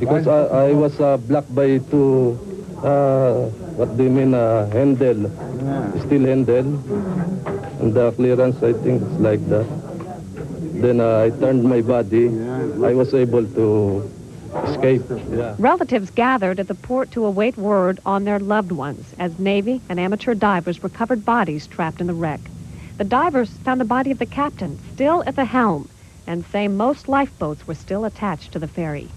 because I was blocked by two, what do you mean, handle, steel handle. And the clearance, I think, is like that. Then I turned my body. I was able to escape. Relatives gathered at the port to await word on their loved ones as Navy and amateur divers recovered bodies trapped in the wreck. The divers found the body of the captain still at the helm and say most lifeboats were still attached to the ferry.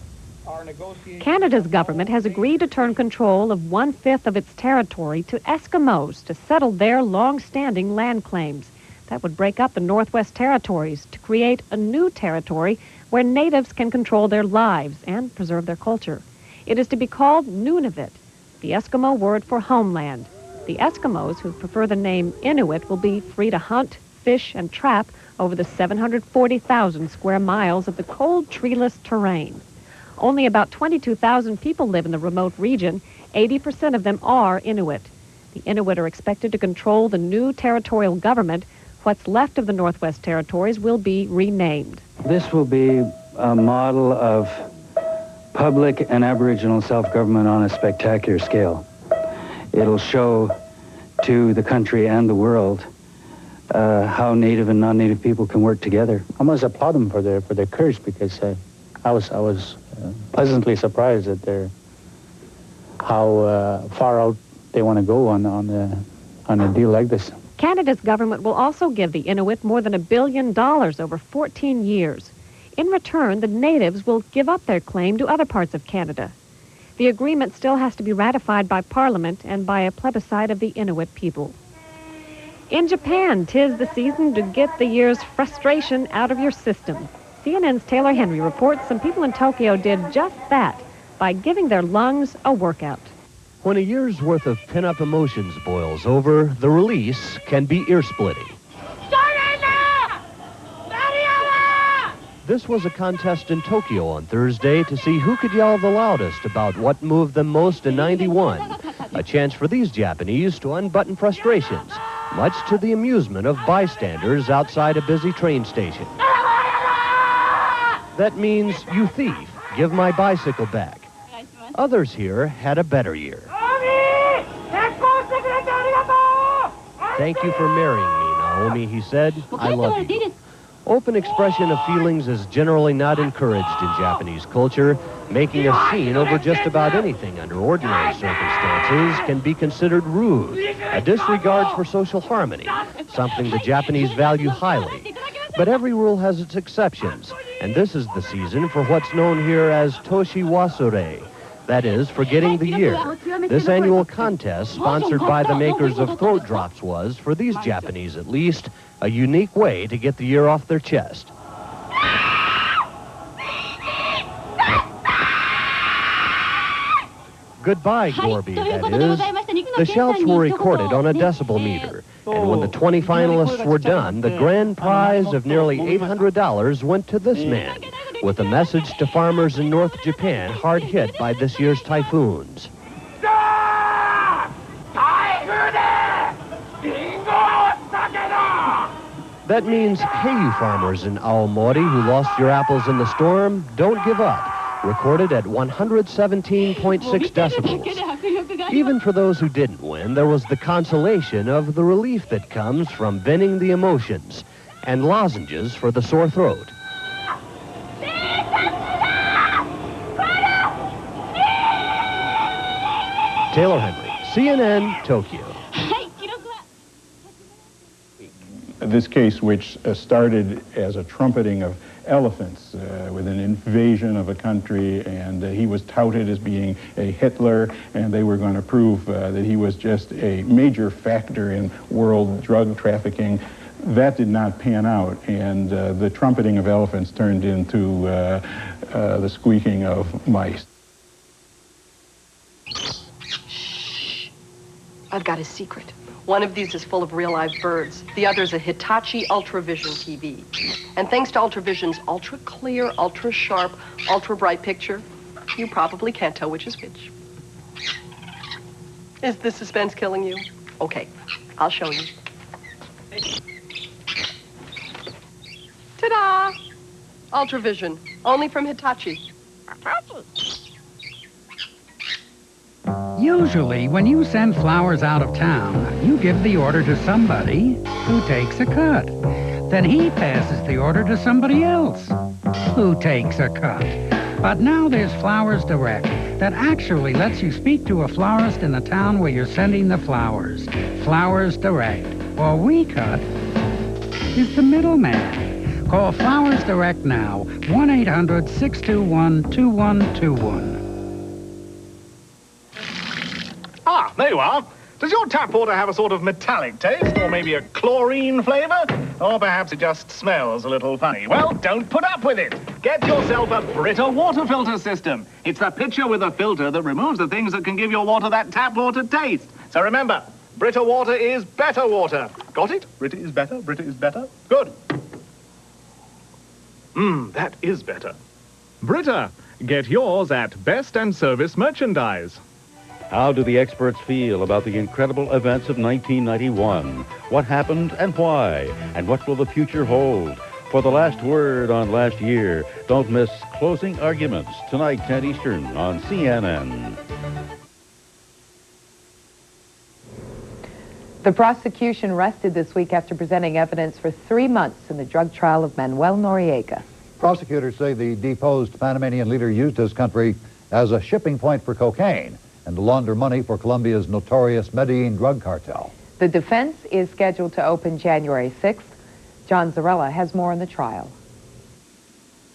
Canada's government has agreed to turn control of 1/5 of its territory to Eskimos to settle their long-standing land claims. That would break up the Northwest Territories to create a new territory where natives can control their lives and preserve their culture. It is to be called Nunavut, the Eskimo word for homeland. The Eskimos, who prefer the name Inuit, will be free to hunt, fish, and trap over the 740,000 square miles of the cold, treeless terrain. Only about 22,000 people live in the remote region. 80% of them are Inuit. The Inuit are expected to control the new territorial government. What's left of the Northwest Territories will be renamed. This will be a model of public and Aboriginal self-government on a spectacular scale. It'll show to the country and the world how Native and non-Native people can work together. I must applaud them for their courage because I was pleasantly surprised at how far out they want to go on a deal like this. Canada's government will also give the Inuit more than $1 billion over 14 years. In return, the natives will give up their claim to other parts of Canada. The agreement still has to be ratified by Parliament and by a plebiscite of the Inuit people. In Japan, 'tis the season to get the year's frustration out of your system. CNN's Taylor Henry reports some people in Tokyo did just that by giving their lungs a workout. When a year's worth of pent-up emotions boils over, the release can be ear-splitting. This was a contest in Tokyo on Thursday to see who could yell the loudest about what moved them most in '91. A chance for these Japanese to unbutton frustrations, much to the amusement of bystanders outside a busy train station. That means, you thief, give my bicycle back. Others here had a better year. Thank you for marrying me, Naomi, he said. I love you. Open expression of feelings is generally not encouraged in Japanese culture. Making a scene over just about anything under ordinary circumstances can be considered rude, a disregard for social harmony, something the Japanese value highly. But every rule has its exceptions, and this is the season for what's known here as Toshi Wasure. That is, forgetting the year. This annual contest, sponsored by the makers of throat drops, was, for these Japanese at least, a unique way to get the year off their chest. Goodbye, Gorby, that is. The shouts were recorded on a decibel meter, and when the 20 finalists were done, the grand prize of nearly $800 went to this man, with a message to farmers in North Japan hard hit by this year's typhoons. That means, hey, you farmers in Aomori who lost your apples in the storm, don't give up. Recorded at 117.6 decibels. Even for those who didn't win, there was the consolation of the relief that comes from venting the emotions, and lozenges for the sore throat. Taylor Henry, CNN, Tokyo. This case, which started as a trumpeting of elephants with an invasion of a country, and he was touted as being a Hitler, and they were going to prove that he was just a major factor in world drug trafficking. That did not pan out, and the trumpeting of elephants turned into the squeaking of mice. I've got a secret. One of these is full of real live birds. The other's a Hitachi Ultravision TV. And thanks to Ultravision's ultra clear, ultra sharp, ultra bright picture, you probably can't tell which is which. Is the suspense killing you? Okay, I'll show you. Ta-da! Ultravision, only from Hitachi. Usually, when you send flowers out of town, you give the order to somebody who takes a cut. Then he passes the order to somebody else who takes a cut. But now there's Flowers Direct that actually lets you speak to a florist in the town where you're sending the flowers. Flowers Direct, or We Cut, is the middleman. Call Flowers Direct now, 1-800-621-2121. Ah, there you are. Does your tap water have a sort of metallic taste, or maybe a chlorine flavor? Or perhaps it just smells a little funny? Well, don't put up with it. Get yourself a Brita water filter system. It's the pitcher with a filter that removes the things that can give your water that tap water taste. So remember, Brita water is better water. Got it? Brita is better, Brita is better. Good. That is better. Brita. Get yours at Best and Service Merchandise. How do the experts feel about the incredible events of 1991? What happened and why? And what will the future hold? For the last word on last year, don't miss Closing Arguments, tonight, 10 Eastern, on CNN. The prosecution rested this week after presenting evidence for 3 months in the drug trial of Manuel Noriega. Prosecutors say the deposed Panamanian leader used his country as a shipping point for cocaine and to launder money for Colombia's notorious Medellin drug cartel. The defense is scheduled to open January 6th. John Zarella has more on the trial.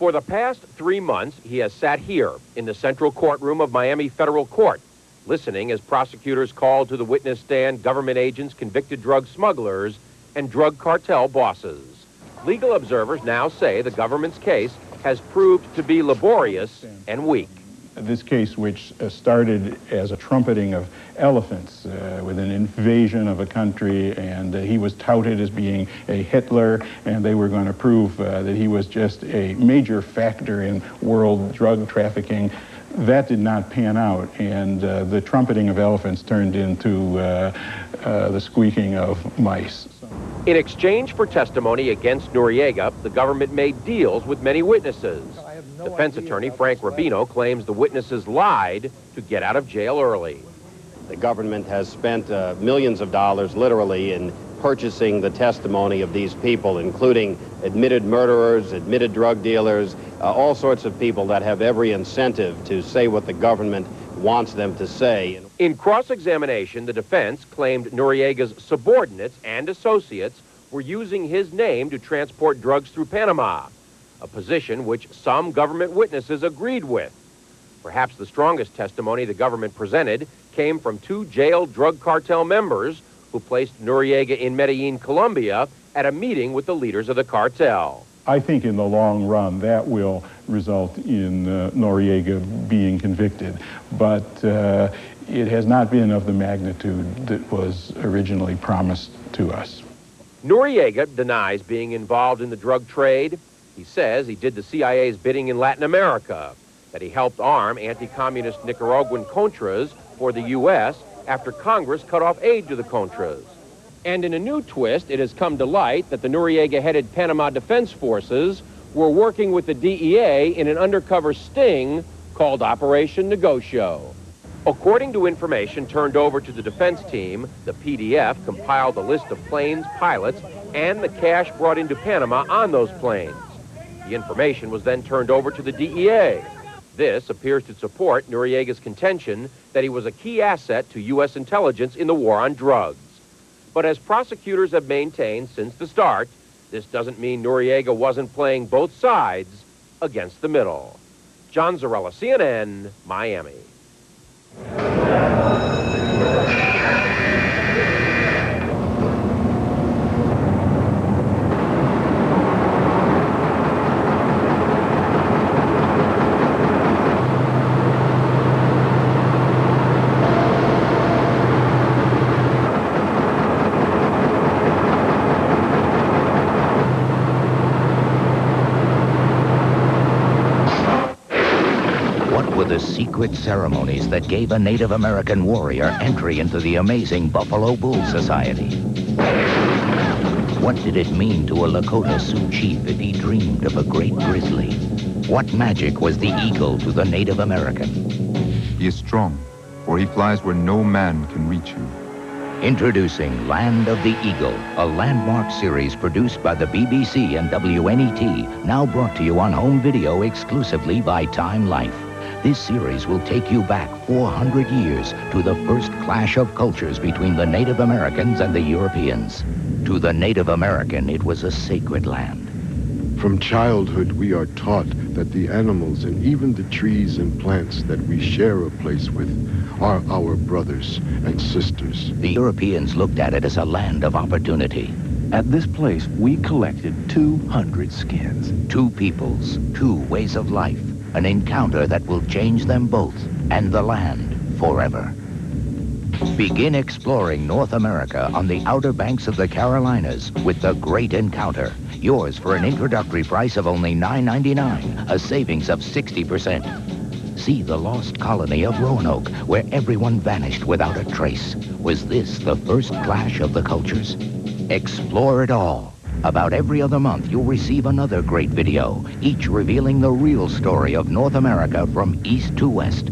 For the past 3 months, he has sat here in the central courtroom of Miami Federal Court, listening as prosecutors called to the witness stand government agents, convicted drug smugglers, and drug cartel bosses. Legal observers now say the government's case has proved to be laborious and weak. This case, which started as a trumpeting of elephants with an invasion of a country, and he was touted as being a Hitler, and they were going to prove that he was just a major factor in world drug trafficking. That did not pan out, and the trumpeting of elephants turned into the squeaking of mice. In exchange for testimony against Noriega, the government made deals with many witnesses. Defense attorney Frank Rubino claims the witnesses lied to get out of jail early. The government has spent millions of dollars, literally, in purchasing the testimony of these people, including admitted murderers, admitted drug dealers, all sorts of people that have every incentive to say what the government wants them to say. In cross-examination, the defense claimed Noriega's subordinates and associates were using his name to transport drugs through Panama, a position which some government witnesses agreed with. Perhaps the strongest testimony the government presented came from 2 jailed drug cartel members who placed Noriega in Medellin, Colombia, at a meeting with the leaders of the cartel. I think in the long run that will result in Noriega being convicted, but it has not been of the magnitude that was originally promised to us. Noriega denies being involved in the drug trade. He says he did the CIA's bidding in Latin America, that he helped arm anti-communist Nicaraguan Contras for the U.S. after Congress cut off aid to the Contras. And in a new twist, it has come to light that the Noriega-headed Panama Defense Forces were working with the DEA in an undercover sting called Operation Negotio. According to information turned over to the defense team, the PDF compiled a list of planes, pilots, and the cash brought into Panama on those planes. The information was then turned over to the DEA. This appears to support Noriega's contention that he was a key asset to U.S. intelligence in the war on drugs. But as prosecutors have maintained since the start, this doesn't mean Noriega wasn't playing both sides against the middle. John Zarella, CNN, Miami. Secret ceremonies that gave a Native American warrior entry into the amazing Buffalo Bull Society. What did it mean to a Lakota Sioux chief if he dreamed of a great grizzly? What magic was the eagle to the Native American? He is strong, for he flies where no man can reach him. Introducing Land of the Eagle, a landmark series produced by the BBC and WNET, now brought to you on home video exclusively by Time Life. This series will take you back 400 years to the first clash of cultures between the Native Americans and the Europeans. To the Native American, it was a sacred land. From childhood, we are taught that the animals and even the trees and plants that we share a place with are our brothers and sisters. The Europeans looked at it as a land of opportunity. At this place, we collected 200 skins. 2 peoples, 2 ways of life. An encounter that will change them both and the land forever. Begin exploring North America on the Outer Banks of the Carolinas with The Great Encounter. Yours for an introductory price of only $9.99, a savings of 60%. See the lost colony of Roanoke, where everyone vanished without a trace. Was this the first clash of the cultures? Explore it all. About every other month, you'll receive another great video, each revealing the real story of North America from east to west.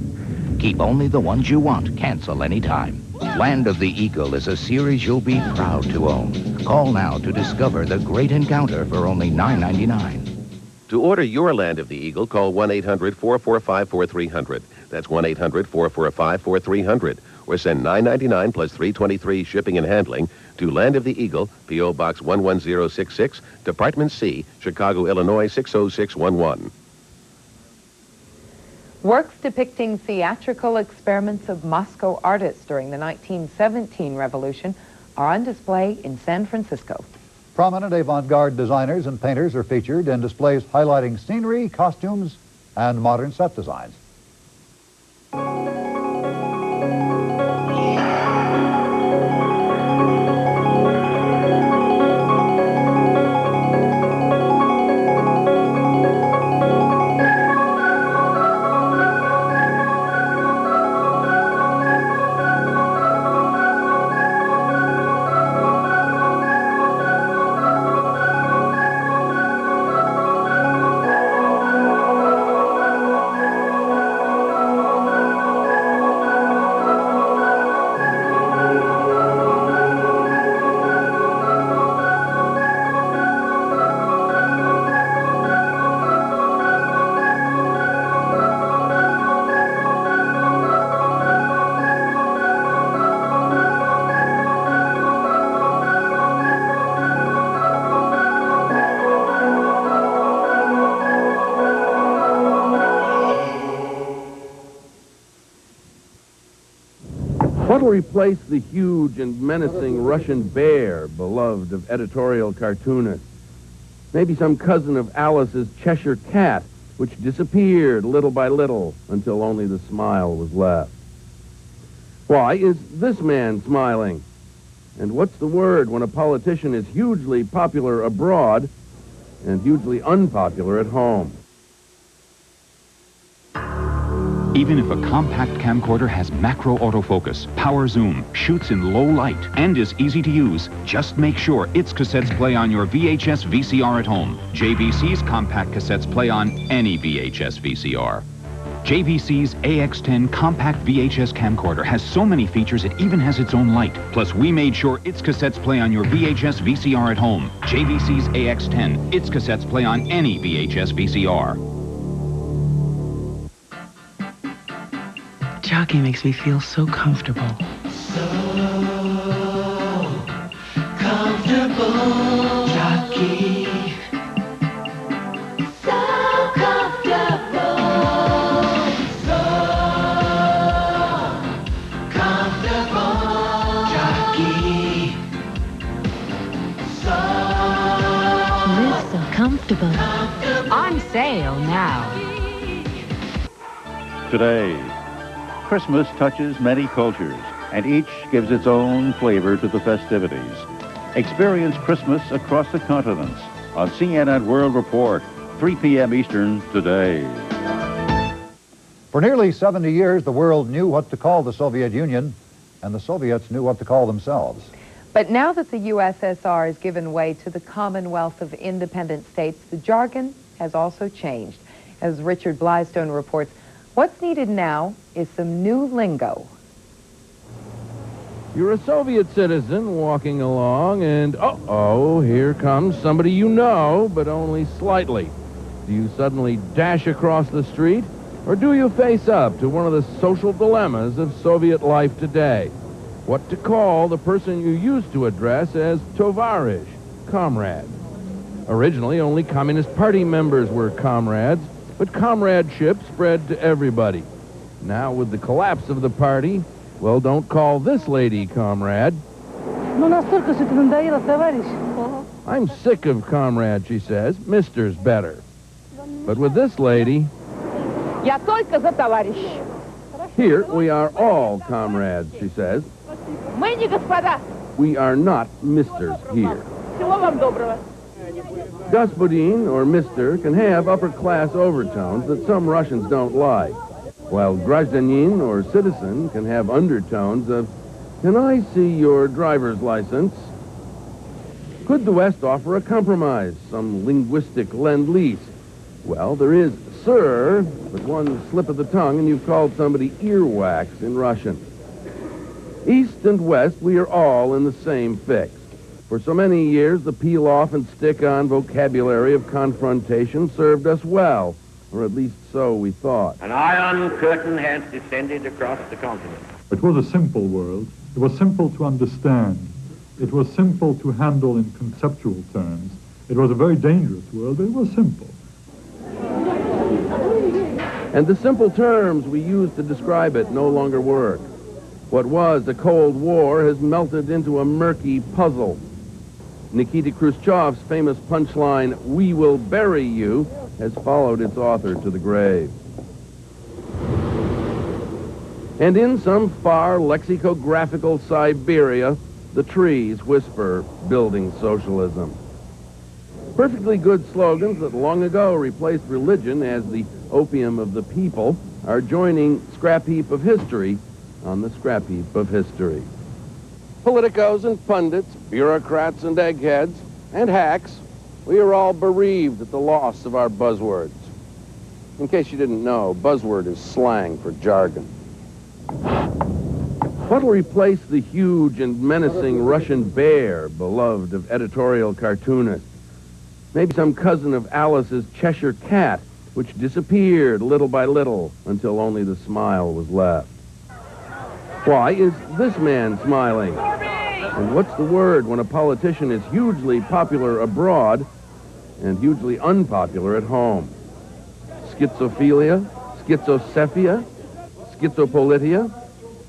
Keep only the ones you want. Cancel anytime. Land of the Eagle is a series you'll be proud to own. Call now to discover The Great Encounter for only $9.99. To order your Land of the Eagle, call 1-800-445-4300. That's 1-800-445-4300. or send $9.99 plus $3.23 shipping and handling to Land of the Eagle, P.O. Box 11066, Department C, Chicago, Illinois 60611. Works depicting theatrical experiments of Moscow artists during the 1917 revolution are on display in San Francisco. Prominent avant-garde designers and painters are featured in displays highlighting scenery, costumes, and modern set designs. What'll replace the huge and menacing Russian bear, beloved of editorial cartoonists? Maybe some cousin of Alice's Cheshire cat, which disappeared little by little until only the smile was left. Why is this man smiling? And what's the word when a politician is hugely popular abroad and hugely unpopular at home? Even if a compact camcorder has macro autofocus, power zoom, shoots in low light, and is easy to use, just make sure its cassettes play on your VHS VCR at home. JVC's compact cassettes play on any VHS VCR. JVC's AX10 compact VHS camcorder has so many features it even has its own light. Plus, we made sure its cassettes play on your VHS VCR at home. JVC's AX10, its cassettes play on any VHS VCR. Jockey makes me feel so comfortable. So comfortable. Jockey. So comfortable. So comfortable. Jockey. Live so comfortable. On sale now. Today, Christmas touches many cultures, and each gives its own flavor to the festivities. Experience Christmas across the continents on CNN World Report, 3 p.m. Eastern today. For nearly 70 years, the world knew what to call the Soviet Union, and the Soviets knew what to call themselves. But now that the USSR has given way to the Commonwealth of Independent States, the jargon has also changed. As Richard Blystone reports, what's needed now is some new lingo. You're a Soviet citizen walking along, and uh-oh, here comes somebody you know, but only slightly. Do you suddenly dash across the street, or do you face up to one of the social dilemmas of Soviet life today? What to call the person you used to address as tovarish, comrade. Originally, only Communist Party members were comrades, but comradeship spread to everybody. Now, with the collapse of the party, well, don't call this lady comrade. I'm sick of comrade, she says. Mister's better. But with this lady, here we are all comrades, she says. We are not misters here. Господин or mister can have upper-class overtones that some Russians don't like, while гражданин or citizen can have undertones of, can I see your driver's license? Could the West offer a compromise, some linguistic lend-lease? Well, there is sir, but one slip of the tongue and you've called somebody earwax in Russian. East and West, we are all in the same fix. For so many years, the peel-off and stick-on vocabulary of confrontation served us well, or at least so we thought. An iron curtain has descended across the continent. It was a simple world. It was simple to understand. It was simple to handle in conceptual terms. It was a very dangerous world, but it was simple. And the simple terms we used to describe it no longer work. What was a Cold War has melted into a murky puzzle. Nikita Khrushchev's famous punchline, "We will bury you," has followed its author to the grave. And in some far lexicographical Siberia, the trees whisper building socialism. Perfectly good slogans that long ago replaced religion as the opium of the people are joining scrap heap of history on the scrap heap of history. Politicos and pundits, bureaucrats and eggheads, and hacks, we are all bereaved at the loss of our buzzwords. In case you didn't know, buzzword is slang for jargon. What will replace the huge and menacing Russian bear, beloved of editorial cartoonists? Maybe some cousin of Alice's Cheshire cat, which disappeared little by little until only the smile was left. Why is this man smiling? And what's the word when a politician is hugely popular abroad and hugely unpopular at home? Schizophilia? Schizocephalia? Schizopolitia?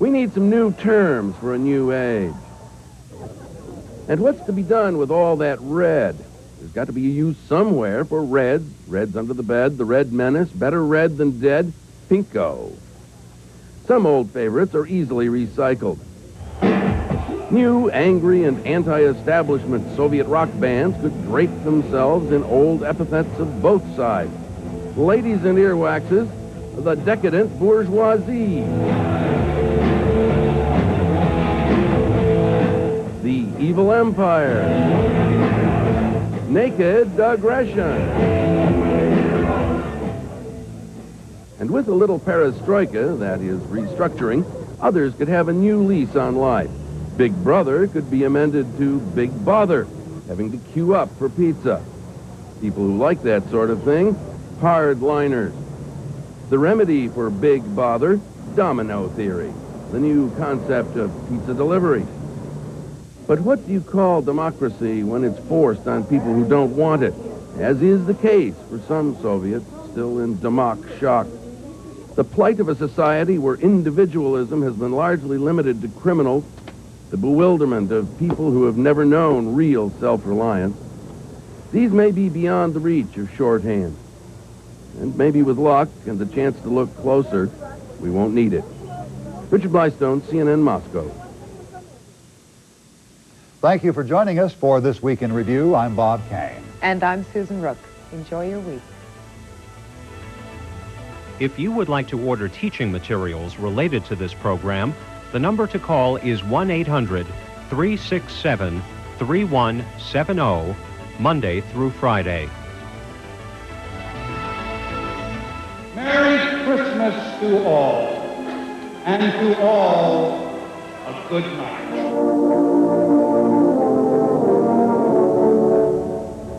We need some new terms for a new age. And what's to be done with all that red? There's got to be a use somewhere for reds. Reds under the bed, the red menace, better red than dead, pinko. Some old favorites are easily recycled. New, angry, and anti-establishment Soviet rock bands could drape themselves in old epithets of both sides. Ladies and earwaxes, the decadent bourgeoisie. The evil empire. Naked aggression. And with a little perestroika, that is restructuring, others could have a new lease on life. Big Brother could be amended to Big Bother, having to queue up for pizza. People who like that sort of thing, hardliners. The remedy for Big Bother, domino theory, the new concept of pizza delivery. But what do you call democracy when it's forced on people who don't want it, as is the case for some Soviets still in Democ shock? The plight of a society where individualism has been largely limited to criminals, the bewilderment of people who have never known real self-reliance, these may be beyond the reach of shorthand. And maybe with luck and the chance to look closer, we won't need it. Richard Blystone, CNN, Moscow. Thank you for joining us for This Week in Review. I'm Bob Cain. And I'm Susan Rook. Enjoy your week. If you would like to order teaching materials related to this program, the number to call is 1-800-367-3170, Monday through Friday. Merry Christmas to all, and to all a good night.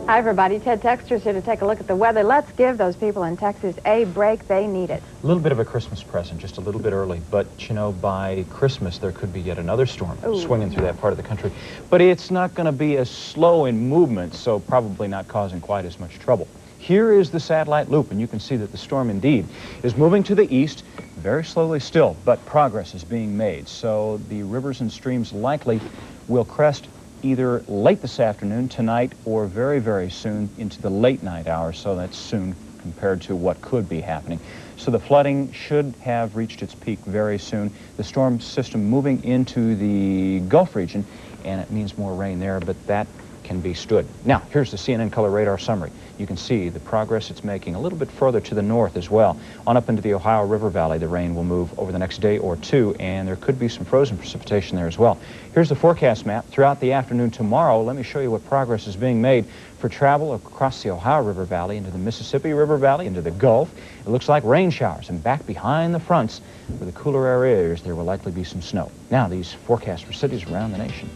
Hi, everybody. Ted Texter's here to take a look at the weather. Let's give those people in Texas a break. They need it. A little bit of a Christmas present, just a little bit early. But, you know, by Christmas, there could be yet another storm swinging through that part of the country. But it's not going to be as slow in movement, so probably not causing quite as much trouble. Here is the satellite loop, and you can see that the storm indeed is moving to the east, very slowly still, but progress is being made. So the rivers and streams likely will crest either late this afternoon, tonight, or very, very soon into the late night hours, so that's soon compared to what could be happening. So the flooding should have reached its peak very soon. The storm system moving into the Gulf region, and it means more rain there, but that can be stood. Now, here's the CNN Color Radar Summary. You can see the progress it's making a little bit further to the north as well. On up into the Ohio River Valley, the rain will move over the next day or two, and there could be some frozen precipitation there as well. Here's the forecast map. Throughout the afternoon tomorrow, let me show you what progress is being made for travel across the Ohio River Valley, into the Mississippi River Valley, into the Gulf. It looks like rain showers, and back behind the fronts, where the cooler areas, there will likely be some snow. Now, these forecasts for cities around the nation.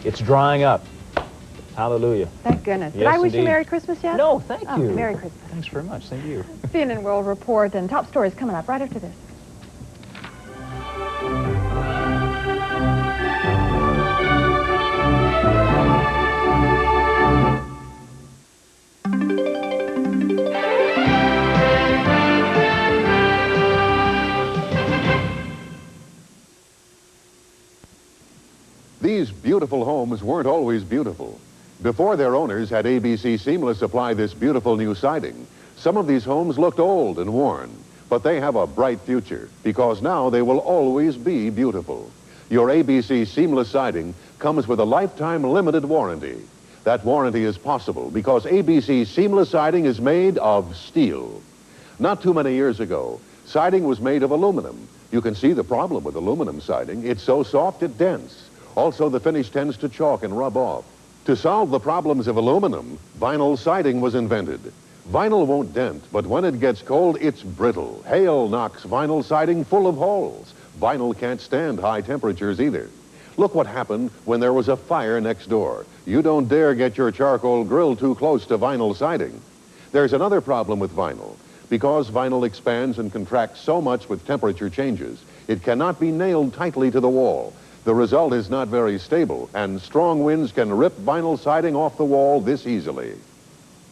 It's drying up. Hallelujah. Thank goodness. Did Yes, I wish you indeed. Merry Christmas yet? No, thank Oh, you. Merry Christmas. Thanks very much. Same to you. CNN World Report and top stories coming up right after this. These beautiful homes weren't always beautiful. Before their owners had ABC Seamless apply this beautiful new siding, some of these homes looked old and worn, but they have a bright future because now they will always be beautiful. Your ABC Seamless siding comes with a lifetime limited warranty. That warranty is possible because ABC Seamless siding is made of steel. Not too many years ago, siding was made of aluminum. You can see the problem with aluminum siding. It's so soft it dents. Also, the finish tends to chalk and rub off. To solve the problems of aluminum, vinyl siding was invented. Vinyl won't dent, but when it gets cold, it's brittle. Hail knocks vinyl siding full of holes. Vinyl can't stand high temperatures either. Look what happened when there was a fire next door. You don't dare get your charcoal grill too close to vinyl siding. There's another problem with vinyl. Because vinyl expands and contracts so much with temperature changes, it cannot be nailed tightly to the wall. The result is not very stable, and strong winds can rip vinyl siding off the wall this easily.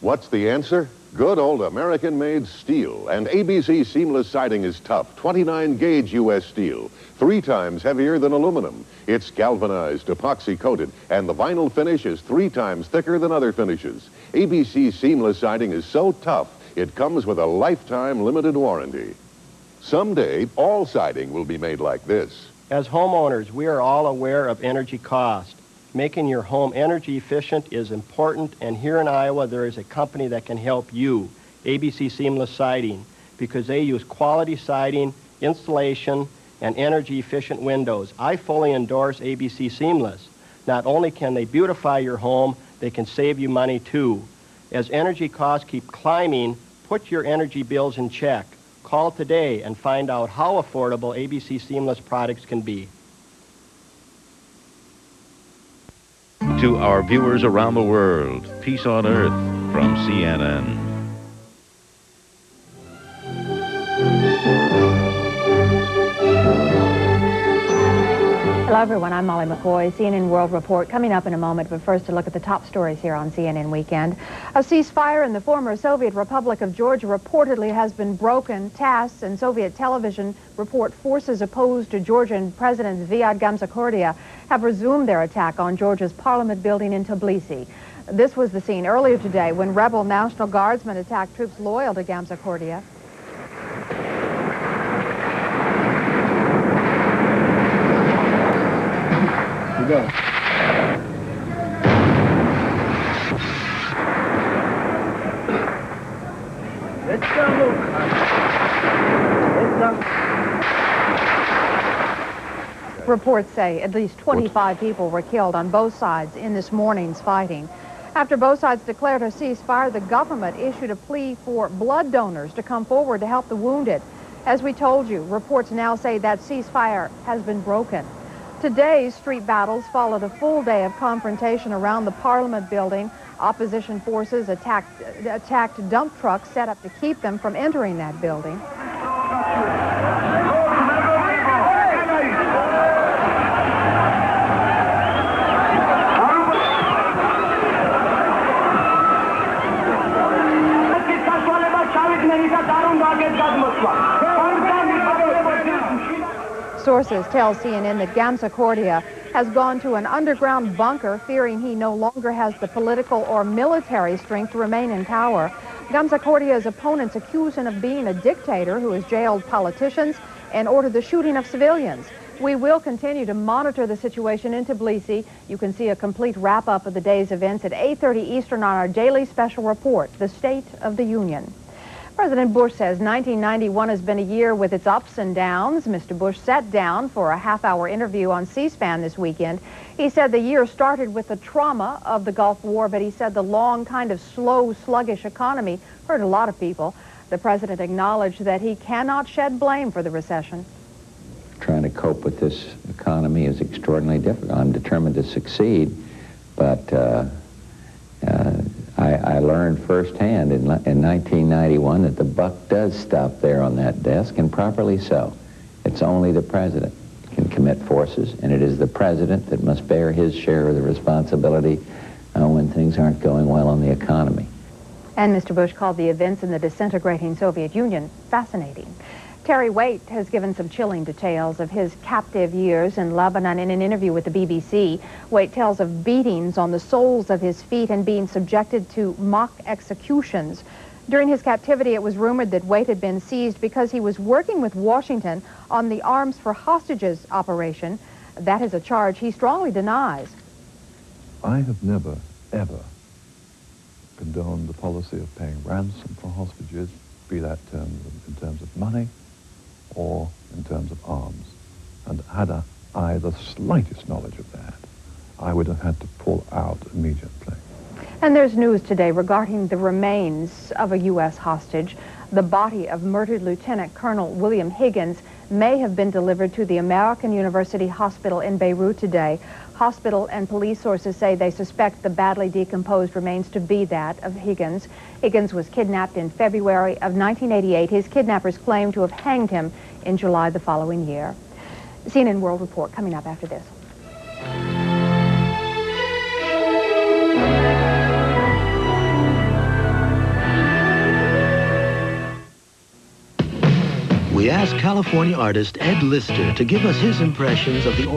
What's the answer? Good old American-made steel. And ABC Seamless siding is tough, 29-gauge U.S. steel, 3 times heavier than aluminum. It's galvanized, epoxy-coated, and the vinyl finish is 3 times thicker than other finishes. ABC Seamless siding is so tough, it comes with a lifetime limited warranty. Someday, all siding will be made like this. As homeowners, we are all aware of energy cost. Making your home energy efficient is important, and here in Iowa there is a company that can help you, ABC Seamless Siding, because they use quality siding, installation, and energy efficient windows. I fully endorse ABC Seamless. Not only can they beautify your home, they can save you money too. As energy costs keep climbing, put your energy bills in check. Call today and find out how affordable ABC Seamless products can be. To our viewers around the world, peace on earth from CNN. Hello, everyone. I'm Molly McCoy. CNN World Report coming up in a moment, but first a look at the top stories here on CNN Weekend. A ceasefire in the former Soviet Republic of Georgia reportedly has been broken. TASS and Soviet television report forces opposed to Georgian President Viad Gamsakhurdia have resumed their attack on Georgia's parliament building in Tbilisi. This was the scene earlier today when rebel National Guardsmen attacked troops loyal to Gamsakhurdia. Go. Let's go. Reports say at least 25 people were killed on both sides in this morning's fighting. After both sides declared a ceasefire, the government issued a plea for blood donors to come forward to help the wounded. As we told you, reports now say that ceasefire has been broken. Today's street battles followed a full day of confrontation around the Parliament building. Opposition forces attacked dump trucks set up to keep them from entering that building. Sources tell CNN that Gamsakhurdia has gone to an underground bunker, fearing he no longer has the political or military strength to remain in power. Gamsakhurdia's opponents accuse him of being a dictator who has jailed politicians and ordered the shooting of civilians. We will continue to monitor the situation in Tbilisi. You can see a complete wrap-up of the day's events at 8:30 Eastern on our daily special report, The State of the Union. President Bush says 1991 has been a year with its ups and downs. Mr. Bush sat down for a half-hour interview on C-SPAN this weekend. He said the year started with the trauma of the Gulf War, but he said the long, kind of slow, sluggish economy hurt a lot of people. The president acknowledged that he cannot shed blame for the recession. Trying to cope with this economy is extraordinarily difficult. I'm determined to succeed, But I learned firsthand in 1991 that the buck does stop there on that desk, and properly so. It's only the president can commit forces, and it is the president that must bear his share of the responsibility when things aren't going well in the economy. And Mr. Bush called the events in the disintegrating Soviet Union fascinating. Terry Waite has given some chilling details of his captive years in Lebanon in an interview with the BBC. Waite tells of beatings on the soles of his feet and being subjected to mock executions. During his captivity, it was rumored that Waite had been seized because he was working with Washington on the Arms for Hostages operation. That is a charge he strongly denies. I have never, ever condoned the policy of paying ransom for hostages, be that in terms of money or in terms of arms. And had I the slightest knowledge of that, I would have had to pull out immediately. And there's news today regarding the remains of a U.S. hostage. The body of murdered Lieutenant Colonel William Higgins may have been delivered to the American University Hospital in Beirut today. Hospital and police sources say they suspect the badly decomposed remains to be that of Higgins. Higgins was kidnapped in February of 1988. His kidnappers claim to have hanged him in July the following year. CNN World Report coming up after this. We asked California artist Ed Lister to give us his impressions of the